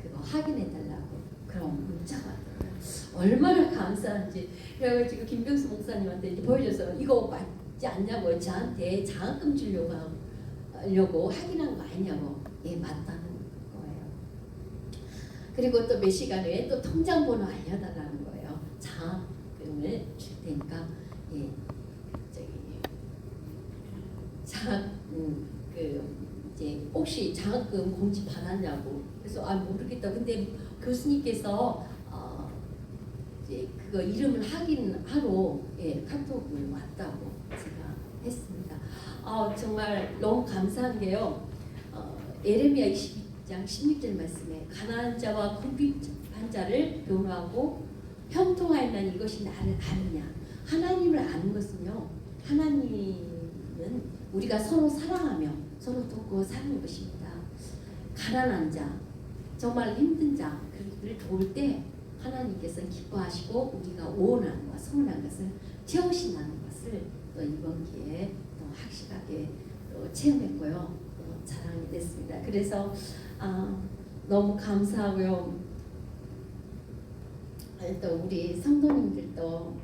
그거 확인해 달라고 그런 문자가 왔더라고요. 얼마나 감사한지. 그래가지고 김병수 목사님한테 이제 보여줘서 이거 맞지 않냐고 저한테 장학금 주려고 확인한 거 아니냐고. 맞다는 거예요. 그리고 또 몇 시간 후에 또 통장 번호 알려달라는 거예요. 장학금을 줄 테니까 이제 혹시 장학금 공지 받았냐고. 그래서 모르겠다. 근데 교수님께서 이제 그거 이름을 확인하러 카톡을 왔다고 제가 했습니다. 정말 너무 감사한 게요. 에레미야 22장 16절 말씀에 가난한 자와 궁핍한 자를 변호하고 형통하였나니 이것이 나를 아느냐. 하나님을 아는 것은요. 하나님은 우리가 서로 사랑하며 서로 돕고 사는 것입니다. 가난한 자, 정말 힘든 자, 그들을 도울 때 하나님께서는 기뻐하시고 우리가 원함과 서운한 것을 채우신다는 것을 또 이번 기회에 또 확실하게 또 체험했고요. 또 자랑이 됐습니다. 그래서 너무 감사하고요. 또 우리 성도님들도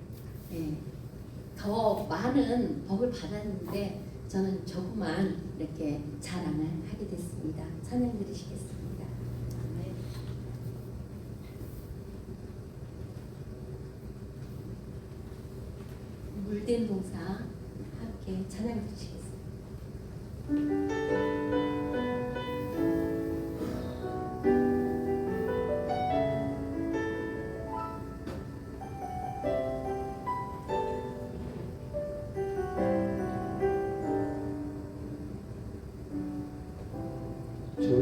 더 많은 복을 받았는데 저는 조그만 이렇게 자랑을 하게 됐습니다. 찬양 드리시겠습니다. 물된 동사 함께 찬양 드리시겠습니다.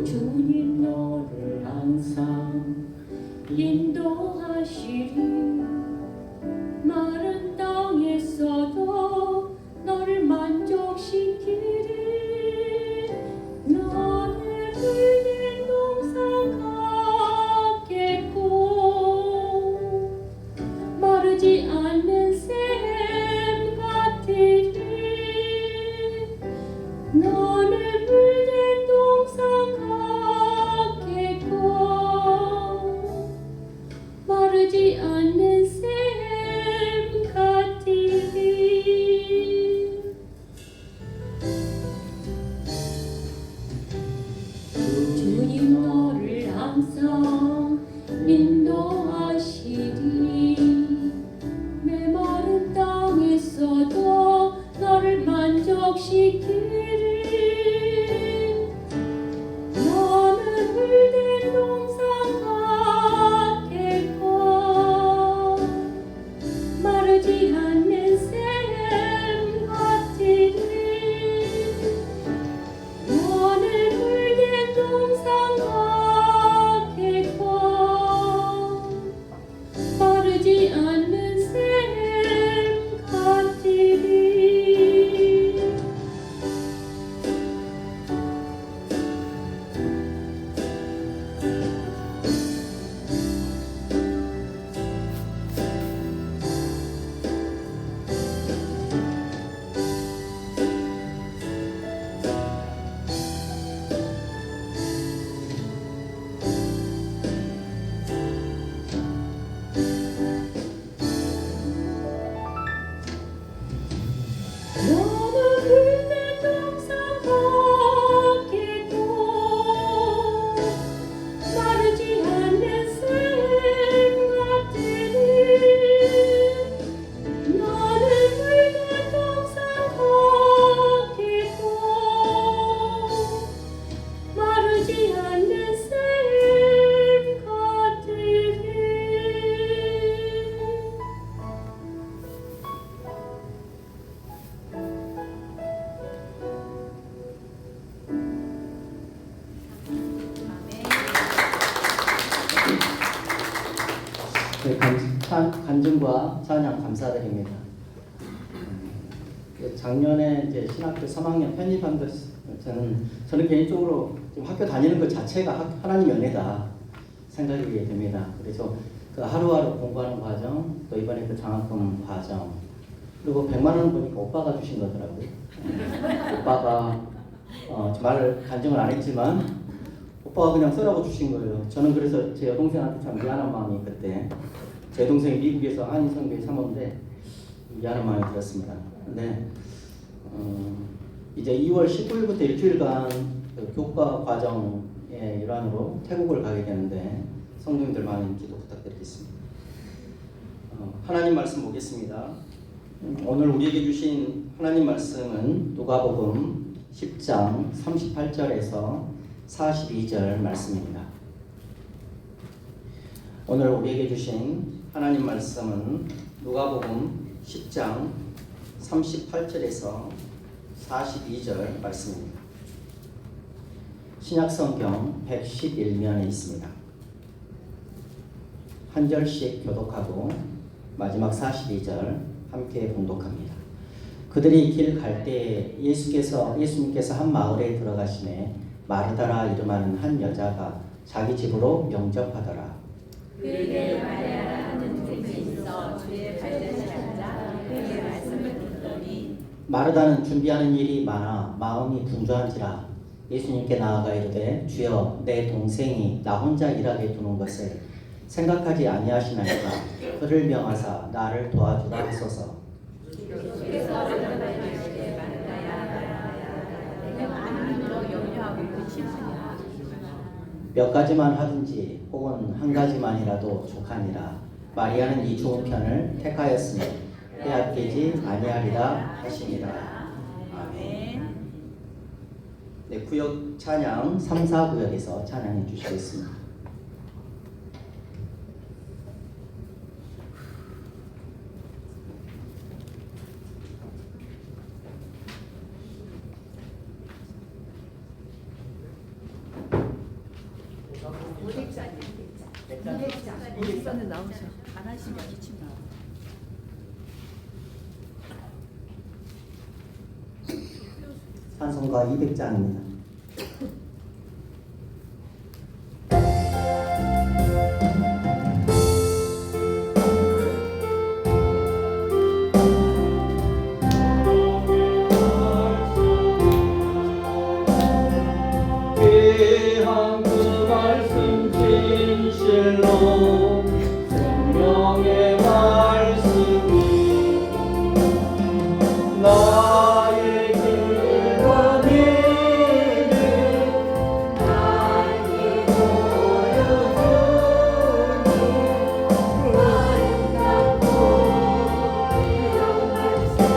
주님 너를 항상 인도하시리 마른 땅에서도 너를 만족시키리 너는 물된 동상 같겠고 마르지 않는 샘 같으리 너는 물된 동상 같겠고 마르지 않는 샘 같으리 주님 너를 항상 인도하시리 메마른 땅에서도 너를 만족시키리 너는 물된 동상 같겠고 마르지 않는 샘 같으리 너는 물된 동상 같겠고 마르지 않는 샘 같으리 너는 물된 동상 같겠고 마르지 않는 샘 같으리 너는 물된 동상 같겠고 마르지 않는 샘 같으리 네, 간증과 찬양 감사드립니다. 작년에 이제 신학교 3학년 편입한들 저는 개인적으로 지금 학교 다니는 것 자체가 하나님 연애다 생각이 됩니다. 그래서 그 하루하루 공부하는 과정, 또 이번에 그 장학금 과정, 그리고 100만 원 보니까 오빠가 주신 거더라고요. 오빠가 말 간증을 안 했지만 오빠가 그냥 쓰라고 주신 거예요. 저는 그래서 제 여동생한테 참 미안한 마음이 그때 제 동생이 미국에서 한인선교회 사모인데 미안한 마음이 들었습니다. 근데 이제 2월 19일부터 일주일간 그 교과 과정의 일환으로 태국을 가게 되는데 성도님들 많은 기도 부탁드리겠습니다. 하나님 말씀 보겠습니다. 오늘 우리에게 주신 하나님 말씀은 누가복음 10장 38절에서 42절 말씀입니다. 오늘 우리에게 주신 하나님 말씀은 누가복음 10장 38절에서 42절 말씀입니다. 신약성경 111면에 있습니다. 한 절씩 교독하고 마지막 42절 함께 봉독합니다. 그들이 길 갈 때에 예수님께서 한 마을에 들어가시매 마르다라 이름하는 한 여자가 자기 집으로 영접하더라. 그에게 마리아라 하는 이름이 있어 주의 발자취에 앉아 그의 말씀을 듣더니 마르다는 준비하는 일이 많아 마음이 분주한지라 예수님께 나아가 이르되 주여 내 동생이 나 혼자 일하게 두는 것을 생각하지 아니하시나이까 그를 명하사 나를 도와주라 하소서. 주께서 마르다에게 마르다야 몇 가지만 하든지 혹은 한 가지만이라도 족하니라. 마리아는 이 좋은 편을 택하였으니 빼앗기지 아니하리라 하시니라. 아멘. 네, 구역 찬양 3, 4구역에서 찬양해 주시겠습니다. 목사님 나오셔. 안 하시면 기침나. 찬송가 200장입니다. 귀한 그 말씀 진실로 생명의 말씀이 나의 길과 길을 나에게 보여주니 아름답고 귀한 말씀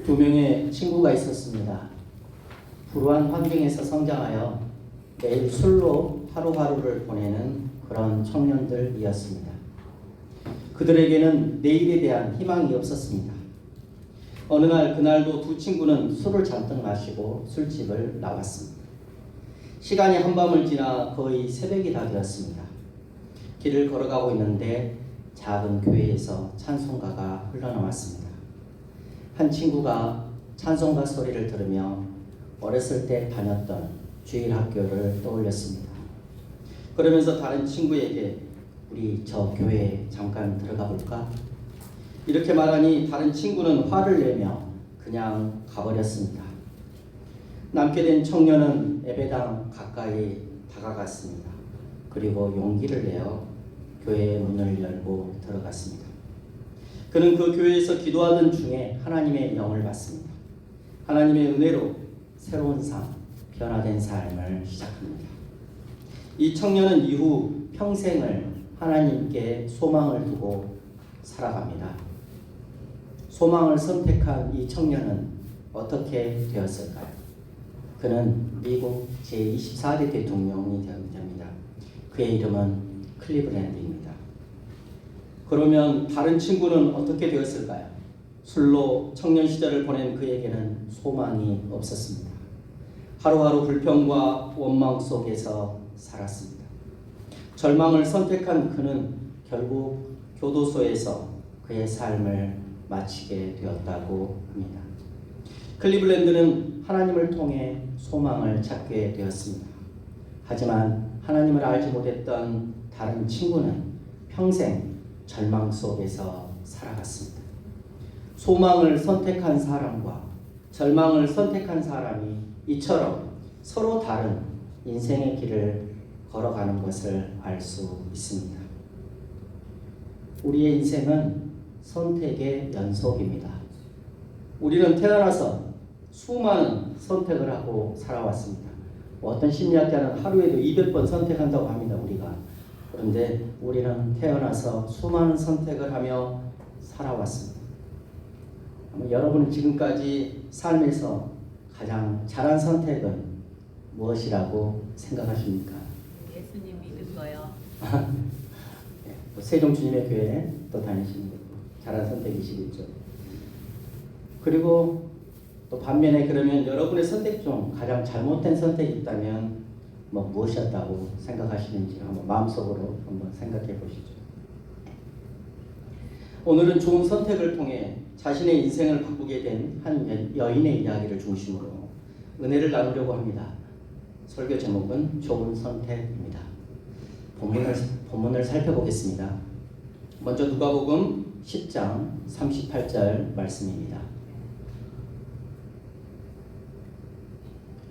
두 명의 친구가 있었습니다. 불우한 환경에서 성장하여 매일 술로 하루하루를 보내는 그런 청년들이었습니다. 그들에게는 내일에 대한 희망이 없었습니다. 어느 날 그날도 두 친구는 술을 잔뜩 마시고 술집을 나왔습니다. 시간이 한밤을 지나 거의 새벽이 다 되었습니다. 길을 걸어가고 있는데 작은 교회에서 찬송가가 흘러나왔습니다. 한 친구가 찬송가 소리를 들으며 어렸을 때 다녔던 주일 학교를 떠올렸습니다. 그러면서 다른 친구에게 우리 저 교회에 잠깐 들어가 볼까? 이렇게 말하니 다른 친구는 화를 내며 그냥 가버렸습니다. 남게 된 청년은 예배당 가까이 다가갔습니다. 그리고 용기를 내어 교회의 문을 열고 들어갔습니다. 그는 그 교회에서 기도하던 중에 하나님의 영을 받습니다. 하나님의 은혜로 새로운 삶, 변화된 삶을 시작합니다. 이 청년은 이후 평생을 하나님께 소망을 두고 살아갑니다. 소망을 선택한 이 청년은 어떻게 되었을까요? 그는 미국 제24대 대통령이 됩니다. 그의 이름은 클리브랜드입니다. 그러면 다른 친구는 어떻게 되었을까요? 술로 청년 시절을 보낸 그에게는 소망이 없었습니다. 하루하루 불평과 원망 속에서 살았습니다. 절망을 선택한 그는 결국 교도소에서 그의 삶을 마치게 되었다고 합니다. 클리블랜드는 하나님을 통해 소망을 찾게 되었습니다. 하지만 하나님을 알지 못했던 다른 친구는 평생 절망 속에서 살아갔습니다. 소망을 선택한 사람과 절망을 선택한 사람이 이처럼 서로 다른 인생의 길을 걸어가는 것을 알 수 있습니다. 우리의 인생은 선택의 연속입니다. 우리는 태어나서 수많은 선택을 하고 살아왔습니다. 어떤 심리학자는 하루에도 200번 선택한다고 합니다. 우리가. 그런데 우리는 태어나서 수많은 선택을 하며 살아왔습니다. 여러분은 지금까지 삶에서 가장 잘한 선택은 무엇이라고 생각하십니까? 예수님 믿은 거요. 세종 주님의 교회 또 다니시는 것도 잘한 선택이시겠죠. 그리고 또 반면에 그러면 여러분의 선택 중 가장 잘못된 선택이 있다면 무엇이었다고 생각하시는지 한번 마음속으로 한번 생각해 보시죠. 오늘은 좋은 선택을 통해 자신의 인생을 바꾸게 된 한 여인의 이야기를 중심으로 은혜를 나누려고 합니다. 설교 제목은 좋은 선택입니다. 본문을 살펴보겠습니다. 먼저 누가복음 10장 38절 말씀입니다.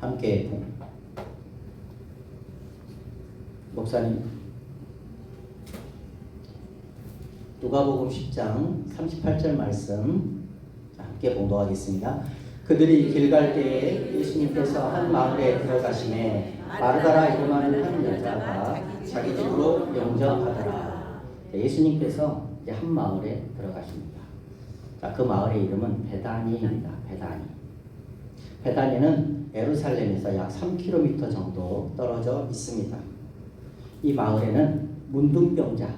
함께 목사님 누가복음 10장 38절 말씀 함께 봉독하겠습니다. 그들이 길 갈 때에 예수님께서 한 마을에 들어가시매 마르다라 이름하는 한 여자가 자기 집으로 영접하더라. 예수님께서 이제 한 마을에 들어가십니다. 자, 그 마을의 이름은 베다니입니다. 베다니는 예루살렘에서 약 3km 정도 떨어져 있습니다. 이 마을에는 문둥병자들이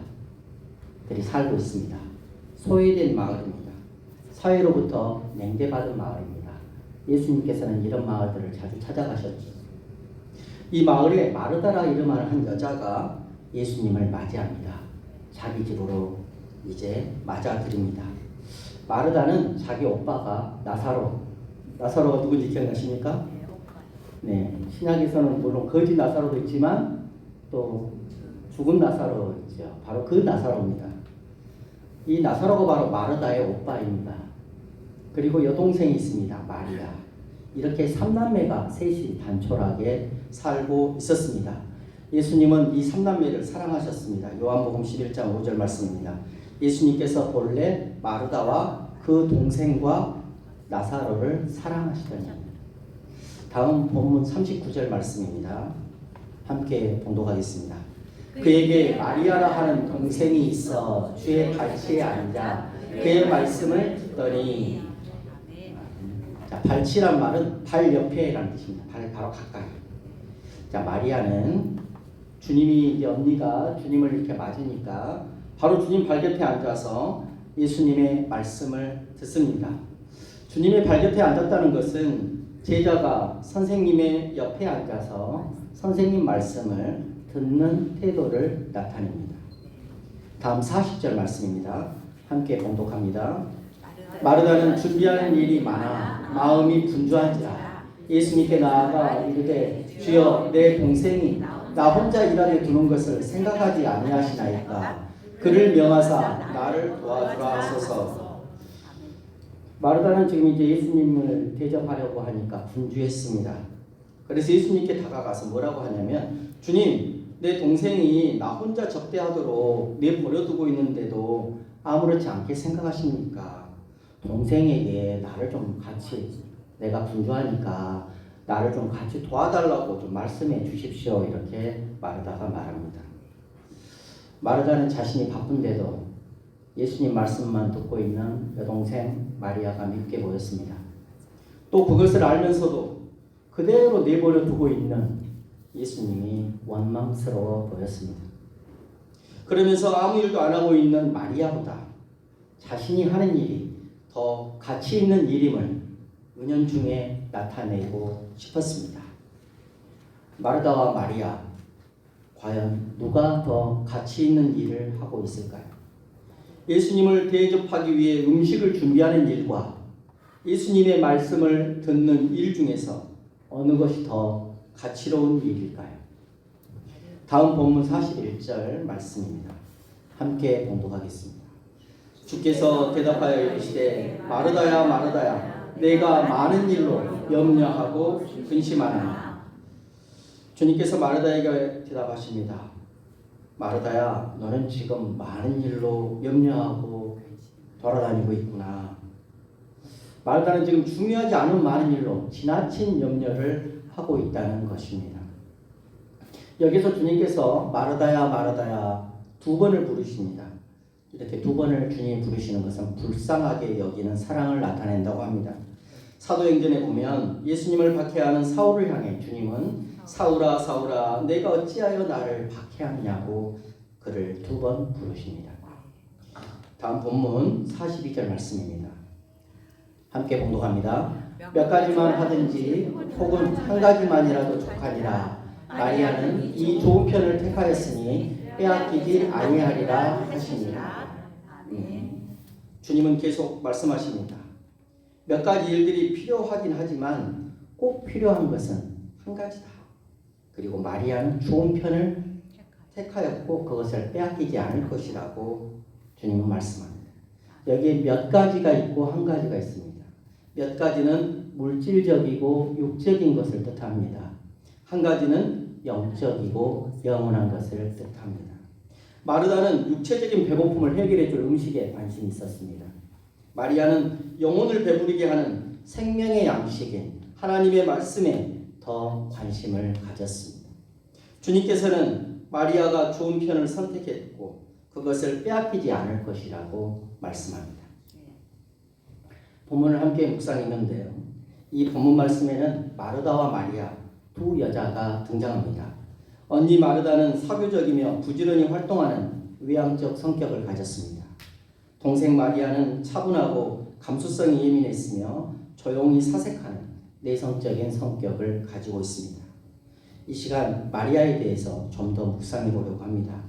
살고 있습니다. 소외된 마을입니다. 사회로부터 냉대받은 마을입니다. 예수님께서는 이런 마을들을 자주 찾아가셨죠. 이 마을에 마르다라 이름하는 한 여자가 예수님을 맞이합니다. 자기 집으로 이제 맞아들입니다. 마르다는 자기 오빠가 나사로가 누군지 기억나십니까? 네, 신약에서는 물론 거지 나사로도 있지만 또 죽은 나사로 있죠. 바로 그 나사로입니다. 이 나사로가 바로 마르다의 오빠입니다. 그리고 여동생이 있습니다. 마리아. 이렇게 3남매가 셋이 단촐하게 살고 있었습니다. 예수님은 이 3남매를 사랑하셨습니다. 요한복음 11장 5절 말씀입니다. 예수님께서 본래 마르다와 그 동생과 나사로를 사랑하시더니. 다음 본문 39절 말씀입니다. 함께 봉독하겠습니다. 그에게 마리아라 하는 동생이 있어 주의 발치에 앉아 그의 말씀을 듣더니. 자, 발치란 말은 발 옆에라는 뜻입니다. 발 바로 가까이. 자, 마리아는 주님이 언니가 주님을 이렇게 맞으니까 바로 주님 발 옆에 앉아서 예수님의 말씀을 듣습니다. 주님의 발 옆에 앉았다는 것은 제자가 선생님의 옆에 앉아서 선생님 말씀을 듣는 태도를 나타냅니다. 다음 40절 말씀입니다. 함께 봉독합니다. 마르다는 준비하는 일이 많아 마음이 분주한지라 예수님께 나아가 이르되 주여 내 동생이 나 혼자 일하게 두는 것을 생각하지 아니하시나이까 그를 명하사 나를 도와주라 하소서. 마르다는 지금 이제 예수님을 대접하려고 하니까 분주했습니다. 그래서 예수님께 다가가서 뭐라고 하냐면 주님 내 동생이 나 혼자 접대하도록 내버려두고 있는데도 아무렇지 않게 생각하십니까? 동생에게 나를 좀 같이 내가 분주하니까 나를 좀 같이 도와달라고 좀 말씀해 주십시오. 이렇게 마르다가 말합니다. 마르다는 자신이 바쁜데도 예수님 말씀만 듣고 있는 여동생 마리아가 믿게 보였습니다. 또 그것을 알면서도 그대로 내버려 두고 있는 예수님이 원망스러워 보였습니다. 그러면서 아무 일도 안 하고 있는 마리아보다 자신이 하는 일이 더 가치 있는 일임을 은연중에 나타내고 싶었습니다. 마르다와 마리아, 과연 누가 더 가치 있는 일을 하고 있을까요? 예수님을 대접하기 위해 음식을 준비하는 일과 예수님의 말씀을 듣는 일 중에서 어느 것이 더 가치로운 일일까요? 다음 본문 41절 말씀입니다. 함께 봉독하겠습니다. 주께서 대답하여 이르시되 마르다야 마르다야 내가 많은 일로 염려하고 근심하노라. 주님께서 마르다에게 대답하십니다. 마르다야 너는 지금 많은 일로 염려하고 돌아다니고 있구나. 마르다는 지금 중요하지 않은 많은 일로 지나친 염려를 하고 있다는 것입니다. 여기서 주님께서 마르다야 마르다야 두 번을 부르십니다. 이렇게 두 번을 주님이 부르시는 것은 불쌍하게 여기는 사랑을 나타낸다고 합니다. 사도행전에 보면 예수님을 박해하는 사울을 향해 주님은 사울아 사울아 내가 어찌하여 나를 박해하느냐고 그를 두 번 부르십니다. 다음 본문 42절 말씀입니다. 함께 봉독합니다. 몇 가지만 하든지 혹은 한 가지만이라도 족하니라. 마리아는 이 좋은 편을 택하였으니 빼앗기지 아니하리라 하시니라. 주님은 계속 말씀하십니다. 몇 가지 일들이 필요하긴 하지만 꼭 필요한 것은 한 가지다. 그리고 마리아는 좋은 편을 택하였고 그것을 빼앗기지 않을 것이라고 주님은 말씀합니다. 여기에 몇 가지가 있고 한 가지가 있습니다. 몇 가지는 물질적이고 육적인 것을 뜻합니다. 한 가지는 영적이고 영원한 것을 뜻합니다. 마르다는 육체적인 배고픔을 해결해 줄 음식에 관심이 있었습니다. 마리아는 영혼을 배부르게 하는 생명의 양식인 하나님의 말씀에 더 관심을 가졌습니다. 주님께서는 마리아가 좋은 편을 선택했고 그것을 빼앗기지 않을 것이라고 말씀합니다. 본문을 함께 묵상했는데요. 이 본문 말씀에는 마르다와 마리아 두 여자가 등장합니다. 언니 마르다는 사교적이며 부지런히 활동하는 외향적 성격을 가졌습니다. 동생 마리아는 차분하고 감수성이 예민했으며 조용히 사색하는 내성적인 성격을 가지고 있습니다. 이 시간 마리아에 대해서 좀 더 묵상해 보려고 합니다.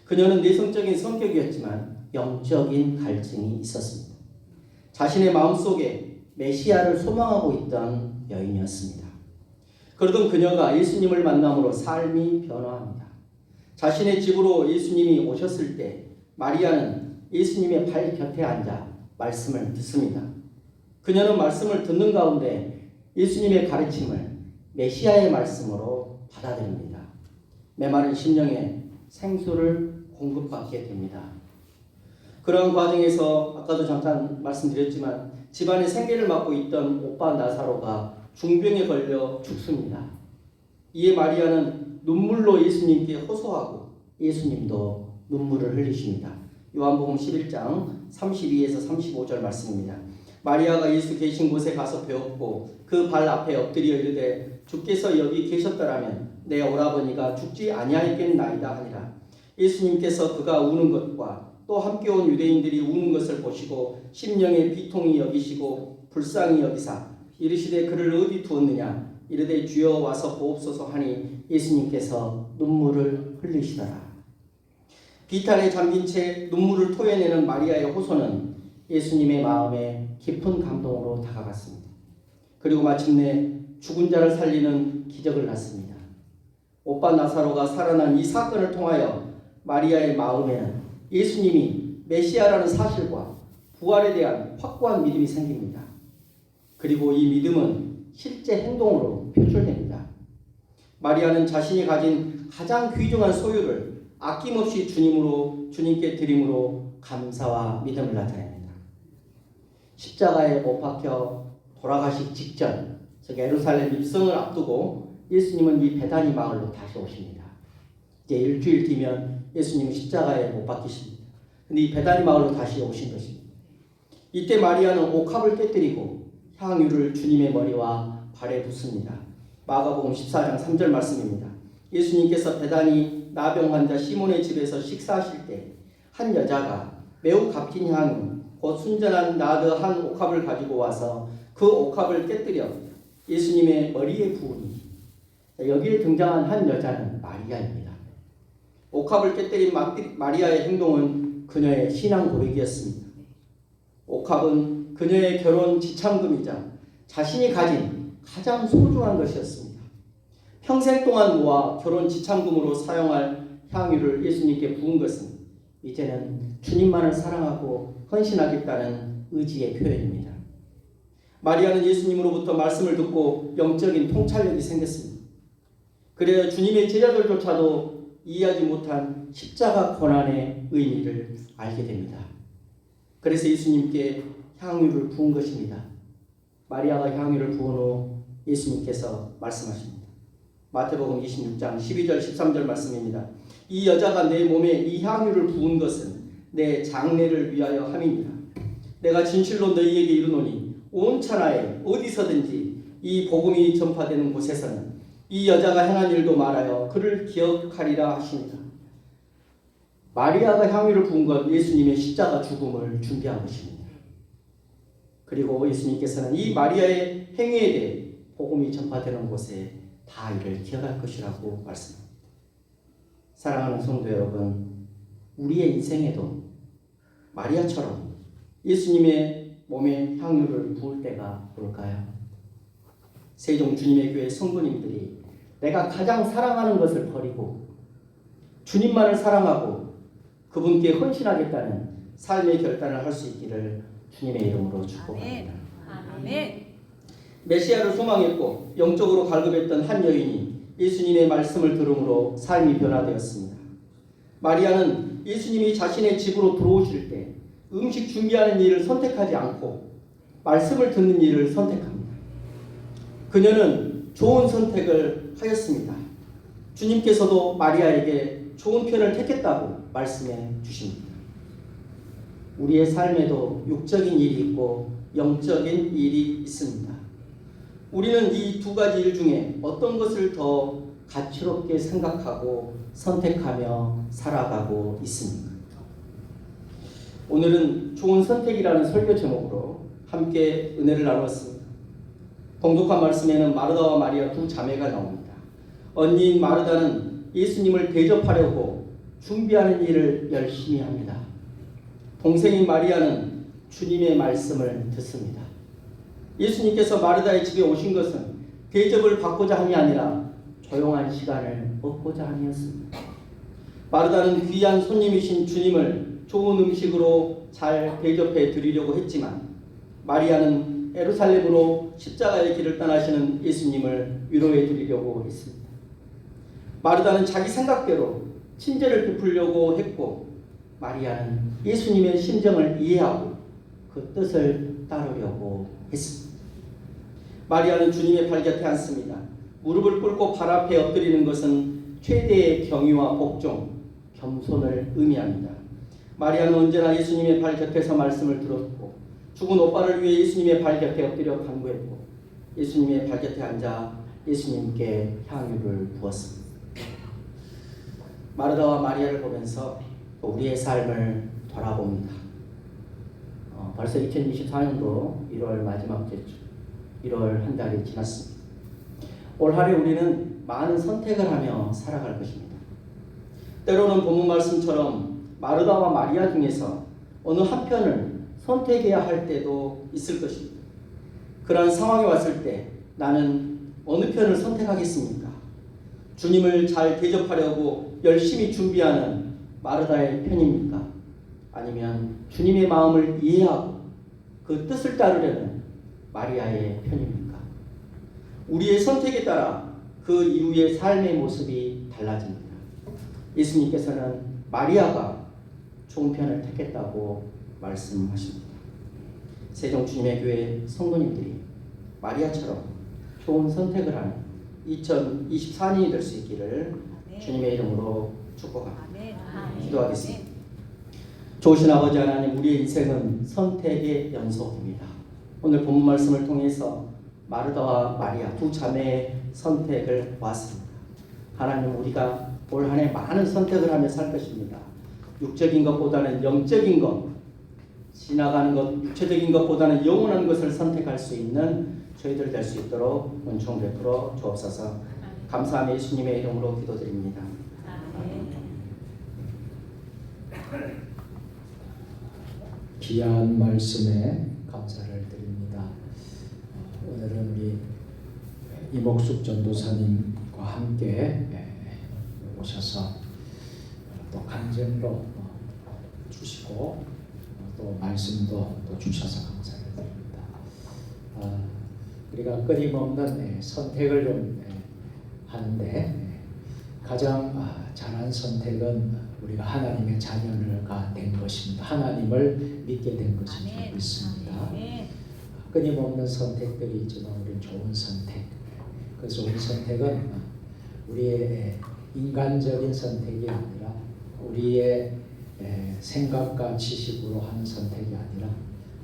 그녀는 내성적인 성격이었지만 영적인 갈증이 있었습니다. 자신의 마음속에 메시아를 소망하고 있던 여인이었습니다. 그러던 그녀가 예수님을 만남으로 삶이 변화합니다. 자신의 집으로 예수님이 오셨을 때 마리아는 예수님의 발 곁에 앉아 말씀을 듣습니다. 그녀는 말씀을 듣는 가운데 예수님의 가르침을 메시아의 말씀으로 받아들입니다. 메마른 심령에 생수를 공급받게 됩니다. 그런 과정에서 아까도 잠깐 말씀드렸지만 집안의 생계를 맡고 있던 오빠 나사로가 중병에 걸려 죽습니다. 이에 마리아는 눈물로 예수님께 호소하고 예수님도 눈물을 흘리십니다. 요한복음 11장 32에서 35절 말씀입니다. 마리아가 예수 계신 곳에 가서 배웠고 그 발 앞에 엎드려 이르되 주께서 여기 계셨더라면 내 오라버니가 죽지 아니하였겠나이다 하니라. 예수님께서 그가 우는 것과 또 함께 온 유대인들이 우는 것을 보시고 심령의 비통이 여기시고 불쌍히 여기사 이르시되 그를 어디 두었느냐 이르되 주여 와서 보옵소서 하니 예수님께서 눈물을 흘리시더라. 비탄에 잠긴 채 눈물을 토해내는 마리아의 호소는 예수님의 마음에 깊은 감동으로 다가갔습니다. 그리고 마침내 죽은 자를 살리는 기적을 낳습니다. 오빠 나사로가 살아난 이 사건을 통하여 마리아의 마음에는 예수님이 메시아라는 사실과 부활에 대한 확고한 믿음이 생깁니다. 그리고 이 믿음은 실제 행동으로 표출됩니다. 마리아는 자신이 가진 가장 귀중한 소유를 아낌없이 주님께 드림으로 감사와 믿음을 나타냅니다. 십자가에 못 박혀 돌아가시기 직전 즉 예루살렘 입성을 앞두고 예수님은 이 베다니 마을로 다시 오십니다. 이제 일주일 뒤면 예수님은 십자가에 못 박히십니다. 근데 이 베다니 마을로 다시 오신 것입니다. 이때 마리아는 옥합을 깨뜨리고 향유를 주님의 머리와 발에 붓습니다. 마가복음 14장 3절 말씀입니다. 예수님께서 베다니 나병 환자 시몬의 집에서 식사하실 때 한 여자가 매우 값진 향유 곧 순전한 나드 한 옥합을 가지고 와서 그 옥합을 깨뜨려 예수님의 머리에 부으니, 여기에 등장한 한 여자는 마리아입니다. 옥합을 깨뜨린 마리아의 행동은 그녀의 신앙 고백이었습니다. 옥합은 그녀의 결혼 지참금이자 자신이 가진 가장 소중한 것이었습니다. 평생 동안 모아 결혼 지참금으로 사용할 향유를 예수님께 부은 것은 이제는 주님만을 사랑하고 헌신하겠다는 의지의 표현입니다. 마리아는 예수님으로부터 말씀을 듣고 영적인 통찰력이 생겼습니다. 그래야 주님의 제자들조차도 이해하지 못한 십자가 고난의 의미를 알게 됩니다. 그래서 예수님께 향유를 부은 것입니다. 마리아가 향유를 부은 후 예수님께서 말씀하십니다. 마태복음 26장 12절 13절 말씀입니다. 이 여자가 내 몸에 이 향유를 부은 것은 내 장례를 위하여 함이니라. 내가 진실로 너희에게 이르노니 온 천하에 어디서든지 이 복음이 전파되는 곳에서는 이 여자가 행한 일도 말하여 그를 기억하리라 하십니다. 마리아가 향유를 부은 건 예수님의 십자가 죽음을 준비한 것입니다. 그리고 예수님께서는 이 마리아의 행위에 대해 복음이 전파되는 곳에 다 이를 기억할 것이라고 말씀합니다. 사랑하는 성도 여러분, 우리의 인생에도 마리아처럼 예수님의 몸에 향유를 부을 때가 올까요? 세종 주님의 교회 성도님들이 내가 가장 사랑하는 것을 버리고 주님만을 사랑하고 그분께 헌신하겠다는 삶의 결단을 할 수 있기를 주님의 이름으로 축복합니다. 아멘. 메시아를 소망했고 영적으로 갈급했던 한 여인이 예수님의 말씀을 들음으로 삶이 변화되었습니다. 마리아는 예수님이 자신의 집으로 들어오실 때 음식 준비하는 일을 선택하지 않고 말씀을 듣는 일을 선택합니다. 그녀는 좋은 선택을 하였습니다. 주님께서도 마리아에게 좋은 편을 택했다고 말씀해 주십니다. 우리의 삶에도 육적인 일이 있고 영적인 일이 있습니다. 우리는 이 두 가지 일 중에 어떤 것을 더 가치롭게 생각하고 선택하며 살아가고 있습니까? 오늘은 좋은 선택이라는 설교 제목으로 함께 은혜를 나누었습니다. 봉독한 말씀에는 마르다와 마리아 두 자매가 나옵니다. 언니인 마르다는 예수님을 대접하려고 준비하는 일을 열심히 합니다. 동생인 마리아는 주님의 말씀을 듣습니다. 예수님께서 마르다의 집에 오신 것은 대접을 받고자 함이 아니라 조용한 시간을 얻고자 함이었습니다. 마르다는 귀한 손님이신 주님을 좋은 음식으로 잘 대접해 드리려고 했지만 마리아는 예루살렘으로 십자가의 길을 떠나시는 예수님을 위로해 드리려고 했습니다. 마르다는 자기 생각대로 친절을 베풀려고 했고 마리아는 예수님의 심정을 이해하고 그 뜻을 따르려고 했습니다. 마리아는 주님의 발 곁에 앉습니다. 무릎을 꿇고 발 앞에 엎드리는 것은 최대의 경의와 복종, 겸손을 의미합니다. 마리아는 언제나 예수님의 발 곁에서 말씀을 들었고 죽은 오빠를 위해 예수님의 발 곁에 엎드려 간구했고 예수님의 발 곁에 앉아 예수님께 향유를 부었습니다. 마르다와 마리아를 보면서 우리의 삶을 돌아봅니다. 벌써 2024년도 1월 마지막 주죠. 1월 한 달이 지났습니다. 올 한해 우리는 많은 선택을 하며 살아갈 것입니다. 때로는 본문 말씀처럼 마르다와 마리아 중에서 어느 한편을 선택해야 할 때도 있을 것입니다. 그러한 상황이 왔을 때 나는 어느 편을 선택하겠습니까? 주님을 잘 대접하려고 열심히 준비하는 마르다의 편입니까? 아니면 주님의 마음을 이해하고 그 뜻을 따르려는 마리아의 편입니까? 우리의 선택에 따라 그 이후의 삶의 모습이 달라집니다. 예수님께서는 마리아가 좋은 편을 택했다고 말씀하십니다. 세종주님의 교회 성도님들이 마리아처럼 좋은 선택을 하는 2024년이 될 수 있기를 주님의 이름으로 축복합니다. 기도하겠습니다. 좋으신 아버지 하나님, 우리의 인생은 선택의 연속입니다. 오늘 본문 말씀을 통해서 마르다와 마리아 두 자매의 선택을 보았습니다. 하나님 우리가 올 한 해 많은 선택을 하며 살 것입니다. 육적인 것보다는 영적인 것, 지나가는 것, 육체적인 것보다는 영원한 것을 선택할 수 있는 저희들 될 수 있도록 은총 베풀어 주옵소서. 감사하며 예수님의 이름으로 기도드립니다. 귀한 말씀에 감사를 드립니다. 오늘은 우리 이목숙 전도사님과 함께 오셔서 또 간증도 주시고 또 말씀도 또 주셔서 감사를 드립니다. 우리가 끊임없는 선택을 좀 하는데 가장 잘한 선택은 우리가 하나님의 자녀가 된 것입니다. 하나님을 믿게 된 것을 믿습니다. 끊임없는 선택들이 있지만 우리는 좋은 선택, 그 좋은 선택은 우리의 인간적인 선택이 아니라 우리의 생각과 지식으로 하는 선택이 아니라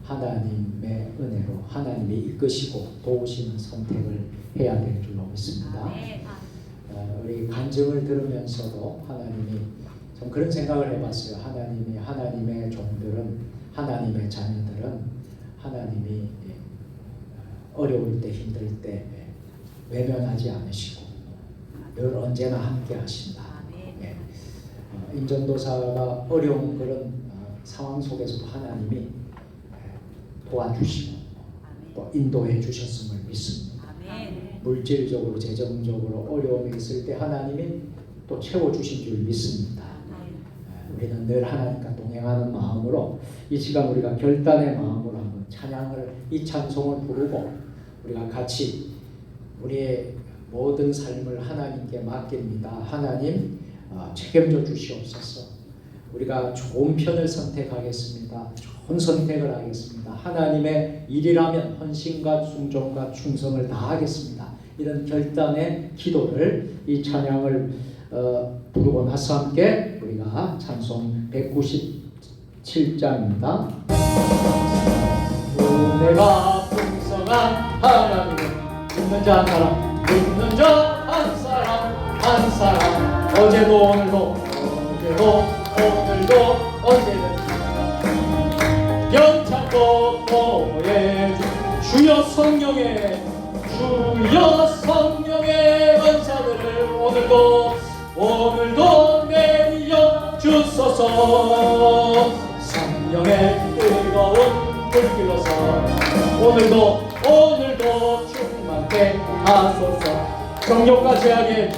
하나님의 은혜로 하나님이 이끄시고 도우시는 선택을 해야 될 줄로 믿습니다. 우리 간증을 들으면서도 하나님이 좀 그런 생각을 해봤어요. 하나님의 종들은, 하나님의 자녀들은 하나님이 어려울 때, 힘들 때 외면하지 않으시고 늘 언제나 함께 하신다. 임전도사가 어려운 그런 상황 속에서도 하나님이 도와주시고 또 인도해 주셨음을 믿습니다. 물질적으로, 재정적으로 어려움이 있을 때 하나님이 또 채워주신 줄 믿습니다. 우리는 늘 하나님과 동행하는 마음으로 이 시간 우리가 결단의 마음으로 한번 찬양을, 이 찬송을 부르고 우리가 같이 우리의 모든 삶을 하나님께 맡깁니다. 하나님 책임져 주시옵소서. 우리가 좋은 편을 선택하겠습니다. 좋은 선택을 하겠습니다. 하나님의 일이라면 헌신과 순종과 충성을 다하겠습니다. 이런 결단의 기도를, 이 찬양을 부르고 나서 함께 우리가 찬송 197장입니다. 은혜가 풍성한 하나님을 믿는 자 한 사람, 믿는 자 한 사람, 어제도 오늘도 언제든지 병창고 보호해 주여 성령의 은사들을 오늘도 내려 주소서. 성령의 뜨거운 불길로서 오늘도 충만케 하소서. 정욕과 제약에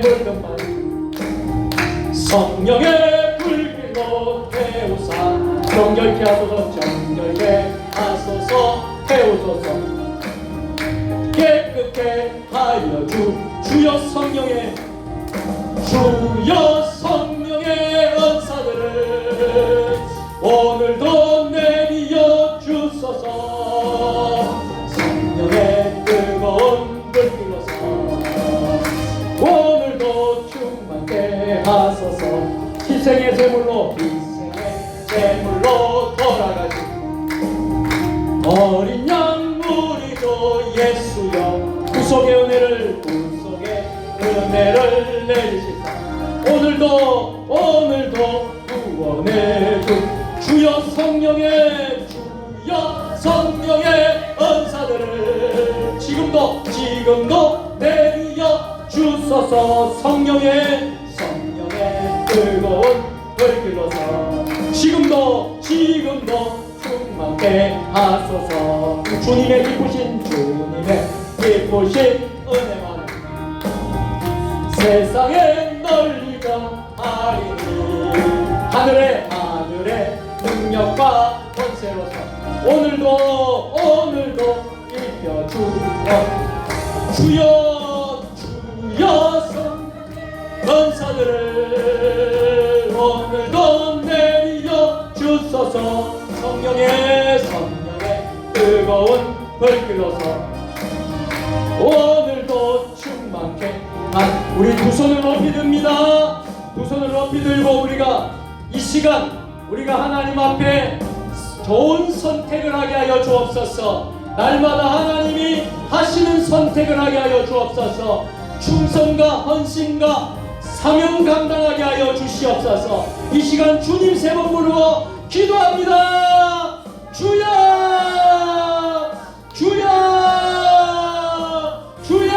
물든 말 성령의 불길로 태우사. 정결케 하소서 태우소서. 깨끗게 하여 주여 성령의 은사들을 오늘도 내려 주소서. 성령의 뜨거운 불길로서 오늘도 충만케 하소서. 희생의 제물로 돌아가신 어린 양 우리도 예수여 구속의 은혜를 내리시사 오늘도 구원해 주여 성령의 은사들을 지금도 내려 주소서. 성령의 뜨거운 불길로서 지금도 충만케 하소서. 주님의 기쁘신 은혜만 세상에 널리가 하리니 하늘의 능력과 권세로서 오늘도 일펴 주여 은사들을 오늘도 내려 주소서. 성령의 뜨거운 불길로서 오늘도 충만케 우리 두 손을 높이 듭니다. 두 손을 높이 들고 우리가 이 시간 우리가 하나님 앞에 좋은 선택을 하게 하여 주옵소서. 날마다 하나님이 하시는 선택을 하게 하여 주옵소서. 충성과 헌신과 사명 감당하게 하여 주시옵소서. 이 시간 주님 세 번 부르고 기도합니다. 주여, 주여, 주여.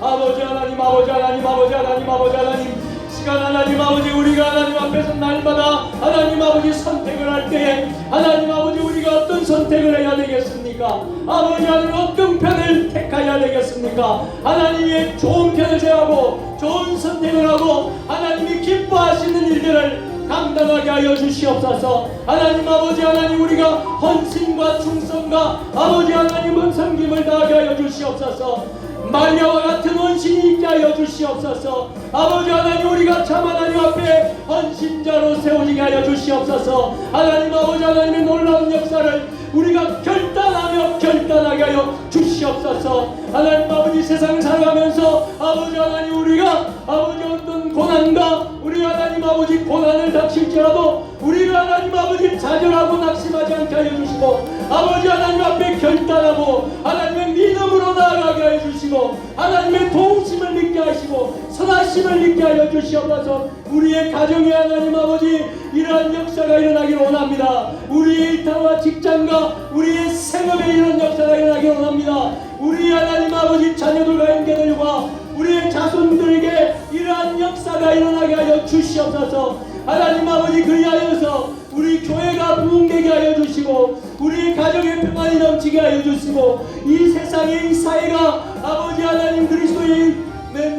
아버지 하나님, 아버지 하나님, 아버지 하나님, 아버지 하나님, 시간 하나님 아버지, 우리가 하나님 앞에서 날마다 하나님 아버지 선택을 할 때에 하나님 아버지 우리가 어떤 선택을 해야 되겠습니까? 아버지 하나님 어떤 편을 택해야 되겠습니까? 하나님의 좋은 편을 제하고 좋은 선택을 하고 하나님이 기뻐하시는 일들을 감당하게 하여 주시옵소서. 하나님 아버지 하나님, 우리가 헌신과 충성과 아버지 하나님은 섬김을 다하게 하여 주시옵소서. 마리아와 같은 헌신이 있게 하여 주시옵소서. 아버지 하나님, 우리가 참 하나님 앞에 헌신자로 세우게 하여 주시옵소서. 하나님 아버지 하나님의 놀라운 역사를 우리가 결단하게 하여 주시옵소서. 하나님 아버지, 세상을 살아가면서 아버지 하나님, 우리가 아버지 어떤 고난과 우리 하나님 아버지 고난을 닥칠지라도 우리가 하나님 아버지 좌절하고 낙심하지 않게 하여 주시고 아버지 하나님 앞에 결단하고 하나님의 믿음으로 나아가게 하여 주시고 하나님의 도우심을 믿게 하시고 선하심을 믿게 하여 주시옵소서. 우리의 가정에 하나님 아버지 이러한 역사가 일어나기를 원합니다. 우리의 일터와 직장과 우리의 생업에 이런 역사가 일어나기를 원합니다. 우리 하나님 아버지 자녀들과 형제들과 우리의 자손들에게 이러한 역사가 일어나게 하여 주시옵소서. 하나님 아버지, 그리하여서 우리 교회가 부흥되게 하여 주시고 우리 가정의 평안이 넘치게 하여 주시고 이 세상의 이 사회가 아버지 하나님 그리스도의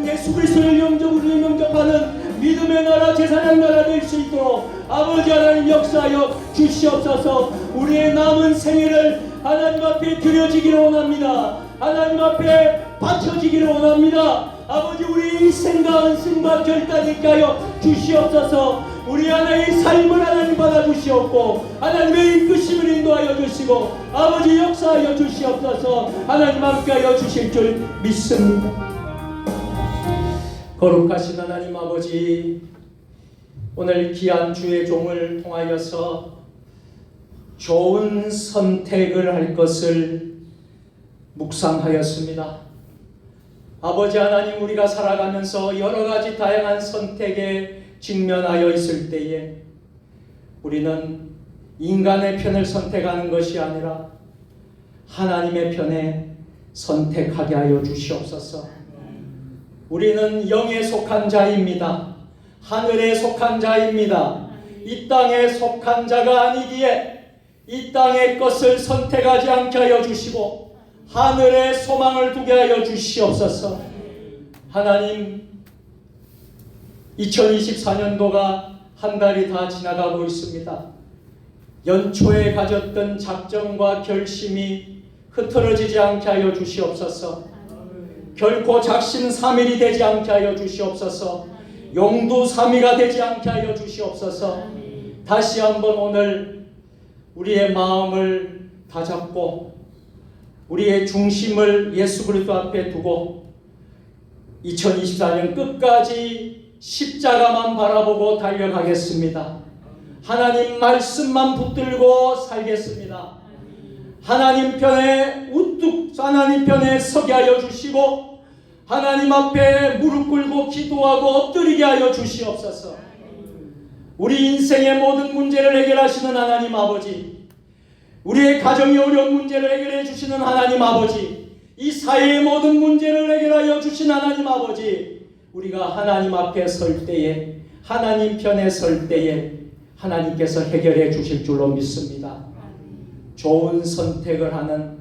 예수 그리스도를 영접하는 믿음의 나라, 제사장 나라 될 수 있도록 아버지 하나님 역사하여 주시옵소서. 우리의 남은 생애를 하나님 앞에 드려지기를 원합니다. 하나님 앞에 바쳐지기를 원합니다. 아버지, 우리의 일생과 헌신과 결단이 있게 하여 주시옵소서. 우리 하나의 삶을 하나님 받아주시옵고 하나님의 이끄심을 인도하여 주시고 아버지 역사하여 주시옵소서. 하나님 함께하여 주실 줄 믿습니다. 거룩하신 하나님 아버지, 오늘 귀한 주의 종을 통하여서 좋은 선택을 할 것을 묵상하였습니다. 아버지 하나님, 우리가 살아가면서 여러 가지 다양한 선택에 직면하여 있을 때에 우리는 인간의 편을 선택하는 것이 아니라 하나님의 편에 선택하게 하여 주시옵소서. 우리는 영에 속한 자입니다. 하늘에 속한 자입니다. 이 땅에 속한 자가 아니기에 이 땅의 것을 선택하지 않게 하여 주시고 하늘에 소망을 두게 하여 주시옵소서. 하나님, 2024년도가 한 달이 다 지나가고 있습니다. 연초에 가졌던 작정과 결심이 흐트러지지 않게 하여 주시옵소서. 결코 작심삼일이 되지 않게 하여 주시옵소서. 용두삼이가 되지 않게 하여 주시옵소서. 다시 한번 오늘 우리의 마음을 다잡고 우리의 중심을 예수 그리스도 앞에 두고 2024년 끝까지 십자가만 바라보고 달려가겠습니다. 하나님 말씀만 붙들고 살겠습니다. 하나님 편에 우뚝 하나님 편에 서게 하여 주시고 하나님 앞에 무릎 꿇고 기도하고 엎드리게 하여 주시옵소서. 우리 인생의 모든 문제를 해결하시는 하나님 아버지, 우리의 가정의 어려운 문제를 해결해 주시는 하나님 아버지, 이 사회의 모든 문제를 해결하여 주신 하나님 아버지, 우리가 하나님 앞에 설 때에 하나님 편에 설 때에 하나님께서 해결해 주실 줄로 믿습니다. 좋은 선택을 하는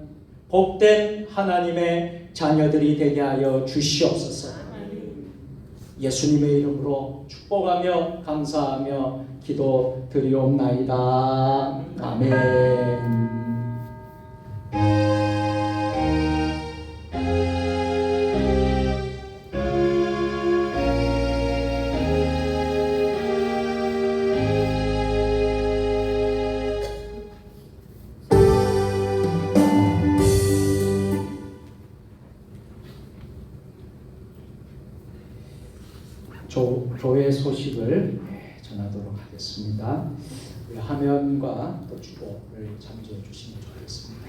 복된 하나님의 자녀들이 되게 하여 주시옵소서. 예수님의 이름으로 축복하며 감사하며 기도드리옵나이다. 아멘. 교회 소식을 전하도록 하겠습니다. 우리 화면과 또 주보를 참조해 주시면 좋겠습니다.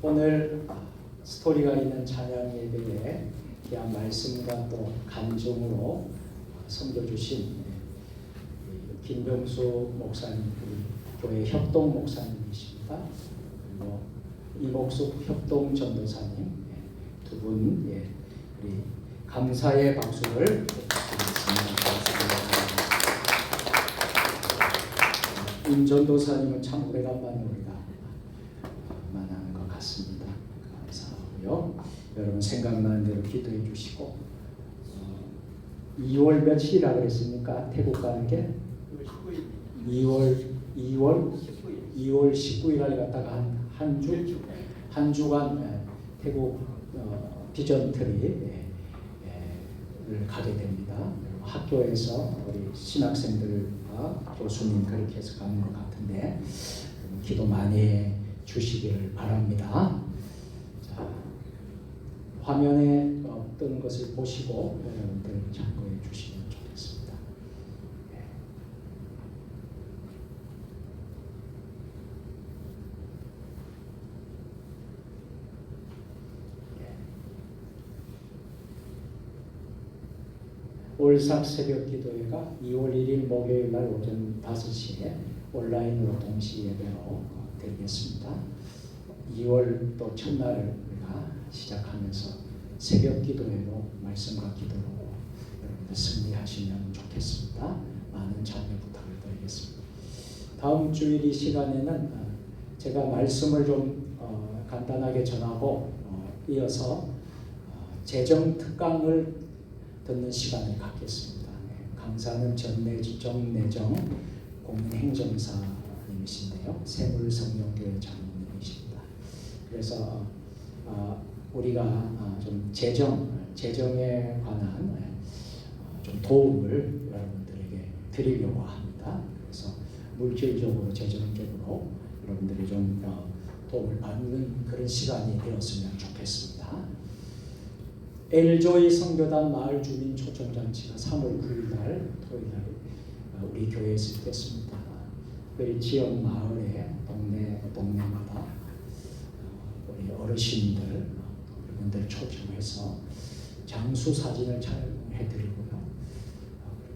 오늘 스토리가 있는 찬양 예배에 귀한 말씀과 또 간증으로 섬겨주신 김병수 목사님, 우리 교회 협동 목사님이십니다. 그리고 이목숙 협동 전도사님 두 분, 우리 감사의 박수를 드리겠습니다. 임 전도사님은 참 오래간만에 우리가 만나는 것 같습니다. 감사하고요. 여러분 생각나는 대로 기도해 주시고 2월 며칠이라 그랬습니까? 태국 가는 게 2월 19일날 갔다가 한 주간 태국 비전 트리를 가게 됩니다. 학교에서 우리 신학생들과 교수님 그렇게 해서 가는 것 같은데 기도 많이 해 주시기를 바랍니다. 자, 화면에 뜨는 것을 보시고 여러분들 참고해 주시면 좋겠습니다. 올삭 새벽 기도회가 2월 1일 목요일 날 오전 5시에 온라인으로 동시 예배로 드리겠습니다. 2월 또 첫날 우리가 시작하면서 새벽 기도회로 말씀과 기도로 여러분들 승리하시면 좋겠습니다. 많은 참여 부탁을 드리겠습니다. 다음 주일 이 시간에는 제가 말씀을 좀 간단하게 전하고 이어서 재정 특강을 듣는 시간을 갖겠습니다. 강사는 정내정 공인행정사님이신데요. 세물성령교회 장로님이십니다. 그래서 우리가 좀 재정에 관한 좀 도움을 여러분들에게 드리려고 합니다. 그래서 물질적으로 재정적으로 여러분들이 좀 도움을 받는 그런 시간이 되었으면 좋겠습니다. 엘조이 선교단 마을 주민 초청잔치가 3월 9일날 토요일날 우리 교회에서 있겠습니다. 우리 지역 마을에 동네마다 우리 어르신들 여러분들 초청해서 장수 사진을 촬영해드리고요.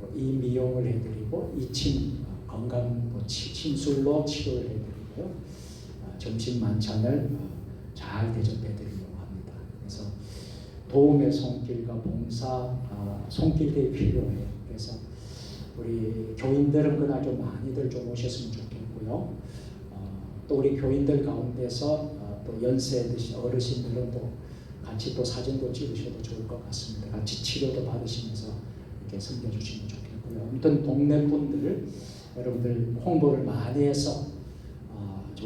그리고 이 미용을 해드리고 이침 건강 침술로 치료를 해드리고요. 점심 만찬을 잘 대접해드리려고 합니다. 그래서 도움의 손길과 봉사 손길들이 필요해요. 그래서 우리 교인들은 그날 좀 많이들 좀 오셨으면 좋겠고요. 또 우리 교인들 가운데서 또 연세 드신 어르신들은 또 같이 또 사진도 찍으셔도 좋을 것 같습니다. 같이 치료도 받으시면서 이렇게 섬겨주시면 좋겠고요. 아무튼 동네 분들 여러분들 홍보를 많이 해서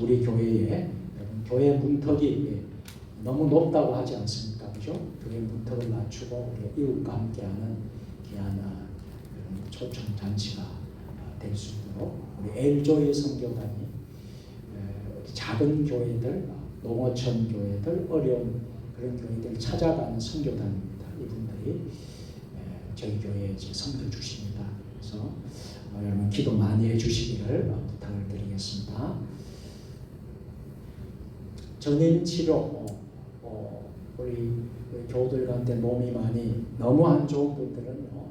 우리 교회에 교회 문턱이 너무 높다고 하지 않습니까? 그죠? 교회 문턱을 낮추고 우리 이웃과 함께하는 귀한 초청 잔치가 될 수 있도록 우리 엘조이 선교단이 작은 교회들, 농어촌 교회들, 어려운 그런 교회들 찾아가는 선교단입니다. 이분들이 저희 교회에 섬겨 주십니다. 그래서 여러분 기도 많이 해주시기를 부탁을 드리겠습니다. 전인 치료 우리 교우들 가운데 몸이 많이 너무 안 좋은 분들은요.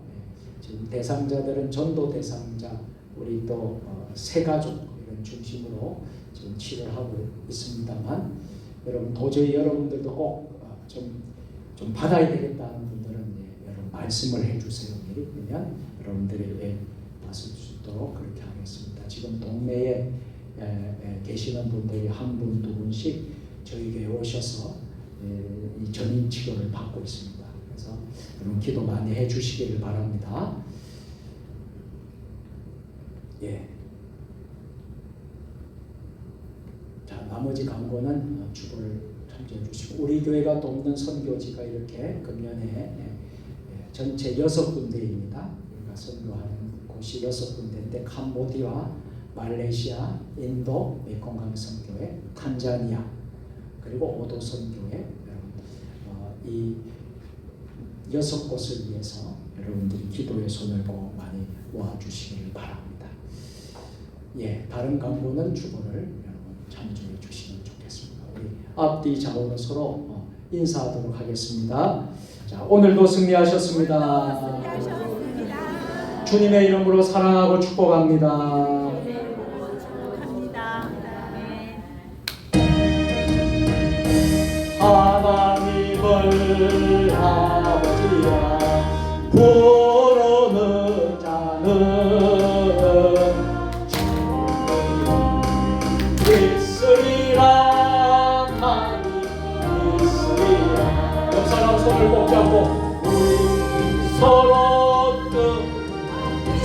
지금 대상자들은 전도 대상자 우리 또 세 가족 이런 중심으로 지금 치료를 하고 있습니다만 여러분 도저히 여러분들도 꼭 좀 받아야 되겠다는 분들은 여러분 말씀을 해주세요. 그러면 여러분들이 받을 수 있도록 그렇게 하겠습니다. 지금 동네에 계시는 분들이 한 분, 두 분씩 저희 교회에 오셔서 이 전인 치료를 받고 있습니다. 그래서 여러분 기도 많이 해주시기를 바랍니다. 자, 나머지 광고는 주보를 참조해 주시고 우리 교회가 돕는 선교지가 이렇게 금년에 전체 6군데입니다. 우리가 선교하는 곳이 6군데인데 캄보디아, 말레이시아, 인도, 메콩강 선교회, 탄자니아 그리고 오도 선교회 이 6곳을 위해서 여러분들이 기도의 손을 꼭 많이 모아주시기를 바랍니다. 다른 광고는 주보를 여러분 참조해 주시면 좋겠습니다. 우리 앞뒤 좌우로 서로 인사하도록 하겠습니다. 자, 오늘도 승리하셨습니다. 주님의 이름으로 사랑하고 축복합니다. 하나님을 아버지야 부르는 자는 있으리라. 많이 있으리라. 옆 사람 손을 꼭 잡고 우리 서로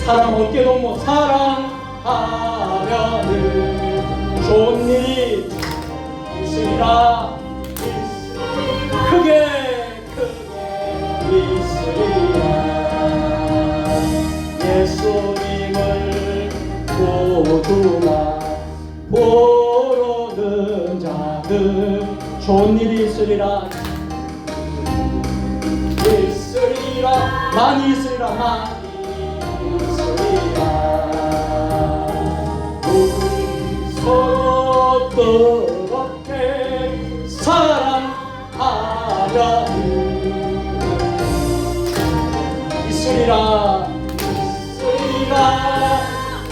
사랑 어깨 동무 사랑하면은 좋은 일이 있으리라. 크게 있으리라. 예수님을 구주가 부르는 자는 좋은 일이 있으리라. 많이 있으리라. 많이 있으리라. 우리 서로 뜨겁게 사랑하려는 있으리라.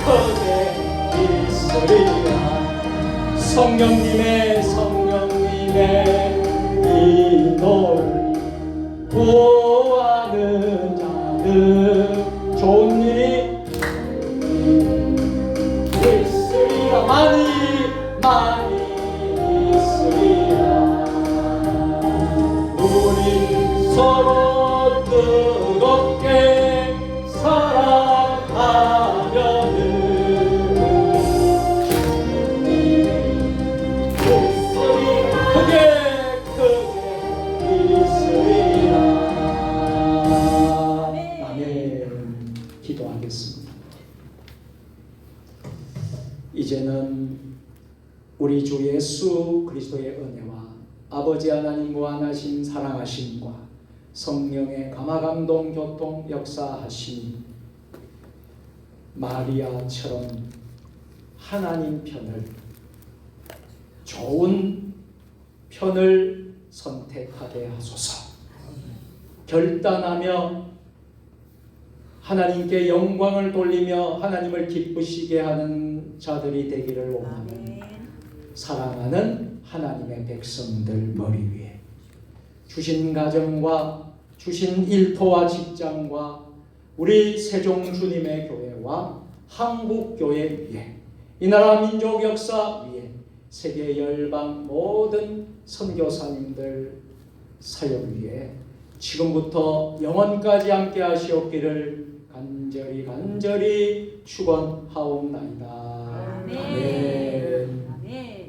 크게 있으리라. 성령님의 인도를 구하는 자는 좋은 일이 있으리라. 많이 있으리라. 우리 서로 뜨겁게 사랑하면은 크게 있으리라. 아멘. 기도하겠습니다. 이제는 우리 주 예수 그리스도의 은혜와 아버지 하나님 무한하신 사랑하심과 성령의 감화감동 교통 역사하심이 마리아처럼 하나님 편을 좋은 편을 선택하게 하소서. 결단하며 하나님께 영광을 돌리며 하나님을 기쁘시게 하는 자들이 되기를 원하는 사랑하는 하나님의 백성들 머리 위에 주신 가정과 주신 일터와 직장과 우리 세종 주님의 교회와 한국 교회 위에 이 나라 민족 역사 위에 세계 열방 모든 선교사님들 사역 위에 지금부터 영원까지 함께 하시옵기를 간절히 축원하옵나이다. 아멘. 아멘.